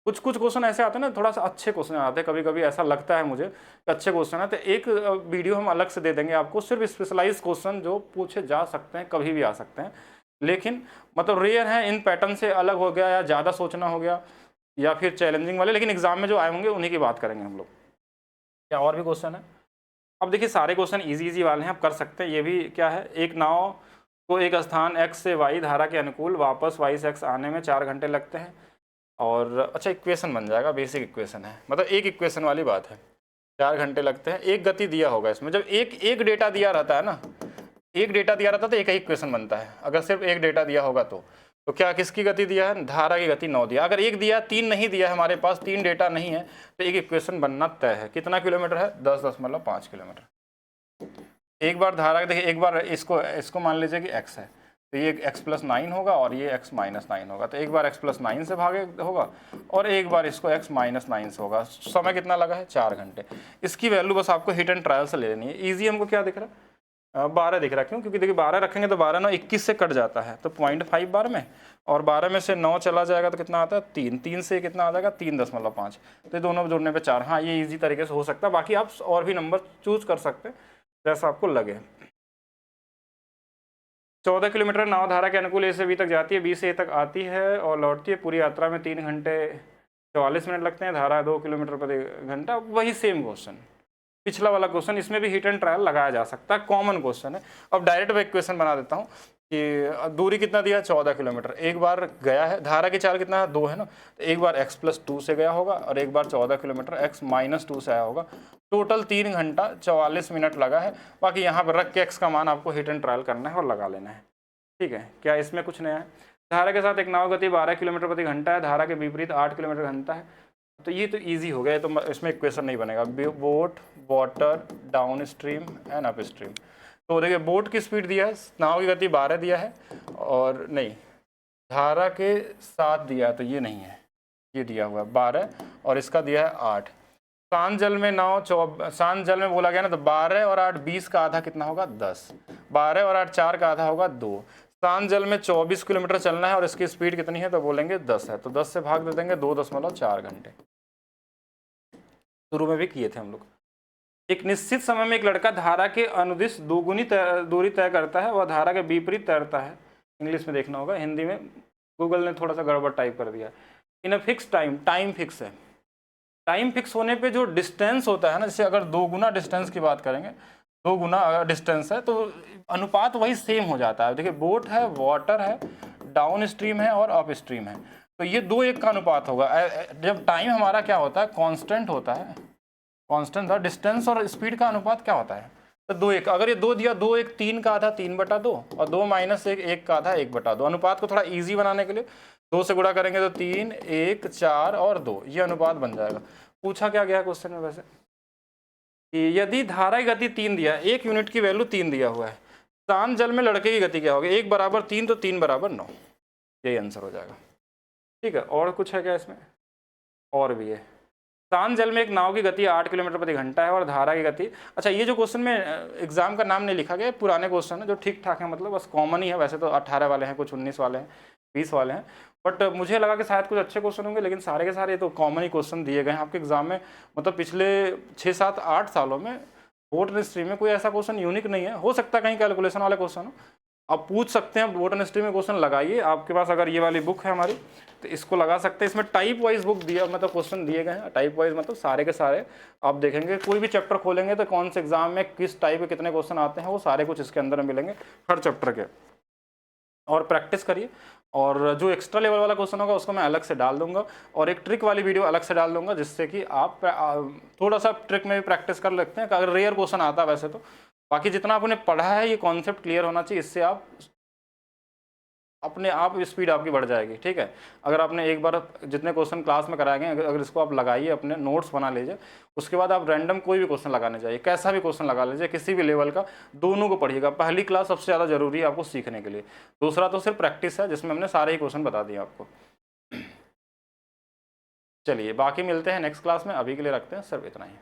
कुछ क्वेश्चन ऐसे आते हैं ना, थोड़ा सा अच्छे क्वेश्चन आते हैं, कभी कभी ऐसा लगता है मुझे कि अच्छे क्वेश्चन है, तो एक वीडियो हम अलग से दे देंगे आपको, सिर्फ स्पेशलाइज क्वेश्चन जो पूछे जा सकते हैं, कभी भी आ सकते हैं, लेकिन मतलब रेयर है, इन पैटर्न से अलग हो गया या ज़्यादा सोचना हो गया या फिर चैलेंजिंग वाले, लेकिन एग्जाम में जो आए होंगे उन्हीं की बात करेंगे हम लोग। क्या और भी क्वेश्चन है? अब देखिए सारे क्वेश्चन इजी वाले हैं, आप कर सकते हैं। ये भी क्या है? एक नाव को एक स्थान x से y धारा के अनुकूल वापस y से x आने में 4 घंटे लगते हैं। और अच्छा इक्वेशन बन जाएगा, बेसिक इक्वेशन है, मतलब एक इक्वेशन वाली बात है। 4 घंटे लगते हैं। एक गति दिया होगा इसमें, जब एक डेटा दिया रहता है ना, एक डेटा दिया रहता है तो एक ही इक्वेशन बनता है। अगर सिर्फ एक डेटा दिया होगा तो क्या किसकी गति दिया है? धारा की गति 9 दिया। अगर एक दिया, 3 नहीं दिया है, हमारे पास 3 डेटा नहीं है, तो एक इक्वेशन बनना तय है। कितना किलोमीटर है? 10.5 किलोमीटर। एक बार धारा, देखिए एक बार इसको मान लीजिए कि x है, तो ये x + 9 होगा और ये x - 9 होगा। तो एक बार x + 9 से भागे होगा और एक बार इसको x - 9 से होगा। समय कितना लगा है? 4 घंटे। इसकी वैल्यू बस आपको हिट एंड ट्रायल से ले लेनी है। ईजी हमको क्या दिख रहा है? 12 दिख रहा है। क्यों? क्योंकि देखिए 12 रखेंगे तो 12 9 21 से कट जाता है, तो 0.5 बार में, और 12 में से 9 चला जाएगा तो कितना आता है? 3। 3 से कितना आ जाएगा? 3.5। तो ये दोनों जोड़ने पे 4। हाँ, ये इजी तरीके से हो सकता है। बाकी आप और भी नंबर चूज कर सकते हैं जैसा आपको लगे। 14 किलोमीटर नाव धारा के अनुकूल ए से बी तक जाती है, बी से ए तक आती है और लौटती है। पूरी यात्रा में 3 घंटे 44 मिनट लगते हैं। धारा 2 किलोमीटर प्रति घंटा। वही सेम क्वेश्चन, पिछला वाला क्वेश्चन, इसमें भी हिट एंड ट्रायल लगाया जा सकता है, कॉमन क्वेश्चन है। अब डायरेक्ट मैं इक्वेशन बना देता हूँ कि दूरी कितना दिया? 14 किलोमीटर। एक बार गया है, धारा की चाल कितना है? 2 है ना, तो एक बार x + 2 से गया होगा और एक बार 14 किलोमीटर x - 2 से आया होगा। टोटल 3 घंटा 44 मिनट लगा है। बाकी यहाँ पर रख के x का मान आपको हिट एंड ट्रायल करना है और लगा लेना है। ठीक है, क्या इसमें कुछ नया है? धारा के साथ एक नाव गति 12 किलोमीटर प्रति घंटा है, धारा के विपरीत 8 किलोमीटर घंटा है। तो ये तो इजी हो गया, तो इसमें इक्वेशन नहीं बनेगा। Boat, water, down stream and up stream. तो देखिए बोट की स्पीड दिया है, नाव की गति 12 दिया है, और नहीं, धारा के साथ दिया है तो ये नहीं है, ये दिया हुआ है 12 और इसका दिया है 8। शांत जल में नाव शांत जल में बोला गया ना, तो 12 और 8 20 का आधा कितना होगा? 10। 12 और 8 4 का आधा होगा 2। शांत जल में 24 किलोमीटर चलना है और इसकी स्पीड कितनी है? तो बोलेंगे 10 है, तो 10 से भाग दे देंगे, 2.4 घंटे। शुरू में भी किए थे हम लोग। एक निश्चित समय में एक लड़का धारा के अनुदिश दोगुनी दूरी तय करता है, वह धारा के विपरीत तैरता है। इंग्लिश में देखना होगा, हिंदी में गूगल ने थोड़ा सा गड़बड़ टाइप कर दिया। In a fix time, time fix है। टाइम फिक्स होने पे जो डिस्टेंस होता है ना, जैसे अगर 2 गुना डिस्टेंस की बात करेंगे, 2 गुना अगर डिस्टेंस है तो अनुपात वही सेम हो जाता है। देखिए बोट है, वाटर है, डाउन स्ट्रीम है और अप स्ट्रीम है, तो ये 2:1 का अनुपात होगा। जब टाइम हमारा क्या होता है? कांस्टेंट होता है, कांस्टेंट था। डिस्टेंस और स्पीड का अनुपात क्या होता है? तो 2:1। अगर ये 2 दिया, 2:1 3 का आधा 3/2 और 2 - 1 1 का आधा 1/2। अनुपात को थोड़ा ईजी बनाने के लिए 2 से गुणा करेंगे तो 3 1 4 और 2, ये अनुपात बन जाएगा। पूछा क्या गया क्वेश्चन में वैसे कि यदि धारा की गति 3 दिया है, 1 यूनिट की वैल्यू 3 दिया हुआ है, शांत जल में लड़के की गति क्या होगी? 1 = 3 तो 3 = 9, यही आंसर हो जाएगा। ठीक है, और कुछ है क्या इसमें? और भी है। शांत जल में एक नाव की गति 8 किलोमीटर प्रति घंटा है और धारा की गति, अच्छा ये जो क्वेश्चन में एग्जाम का नाम नहीं लिखा गया, पुराने क्वेश्चन है जो ठीक ठाक है, मतलब बस कॉमन ही है। वैसे तो 18 वाले हैं, कुछ 19 वाले हैं, 20 वाले हैं, बट मुझे लगा कि शायद कुछ अच्छे क्वेश्चन होंगे, लेकिन सारे के सारे तो कॉमन ही क्वेश्चन दिए गए हैं आपके एग्जाम में। मतलब पिछले 6 7 8 सालों में बोर्ड स्ट्रीम में कोई ऐसा क्वेश्चन यूनिक नहीं है। हो सकता है कहीं कैलकुलेशन वाले क्वेश्चन हो, आप पूछ सकते हैं, बोटन हिस्ट्री में क्वेश्चन लगाइए, आपके पास अगर ये वाली बुक है हमारी तो इसको लगा सकते हैं। इसमें टाइप वाइज बुक दिया मतलब क्वेश्चन दिए गए हैं, टाइप वाइज मतलब सारे के सारे आप देखेंगे, कोई भी चैप्टर खोलेंगे तो कौन से एग्जाम में किस टाइप के कितने क्वेश्चन आते हैं वो सारे कुछ इसके अंदर मिलेंगे हर चैप्टर के। और प्रैक्टिस करिए, और जो एक्स्ट्रा लेवल वाला क्वेश्चन होगा उसको मैं अलग से डाल दूंगा, और एक ट्रिक वाली वीडियो अलग से डाल दूंगा, जिससे कि आप थोड़ा सा ट्रिक में भी प्रैक्टिस कर लेते हैं। अगर रेयर क्वेश्चन आता है वैसे तो, बाकी जितना आपने पढ़ा है ये कॉन्सेप्ट क्लियर होना चाहिए, इससे आप अपने आप स्पीड आपकी बढ़ जाएगी। ठीक है, अगर आपने एक बार जितने क्वेश्चन क्लास में कराए गए अगर इसको आप लगाइए, अपने नोट्स बना लीजिए, उसके बाद आप रैंडम कोई भी क्वेश्चन लगाने चाहिए, कैसा भी क्वेश्चन लगा लीजिए, किसी भी लेवल का, दोनों को पढ़िएगा। पहली क्लास सबसे ज़्यादा जरूरी है आपको सीखने के लिए, दूसरा तो सिर्फ प्रैक्टिस है जिसमें हमने सारे ही क्वेश्चन बता दिए आपको। चलिए बाकी मिलते हैं नेक्स्ट क्लास में, अभी के लिए रखते हैं सिर्फ इतना ही।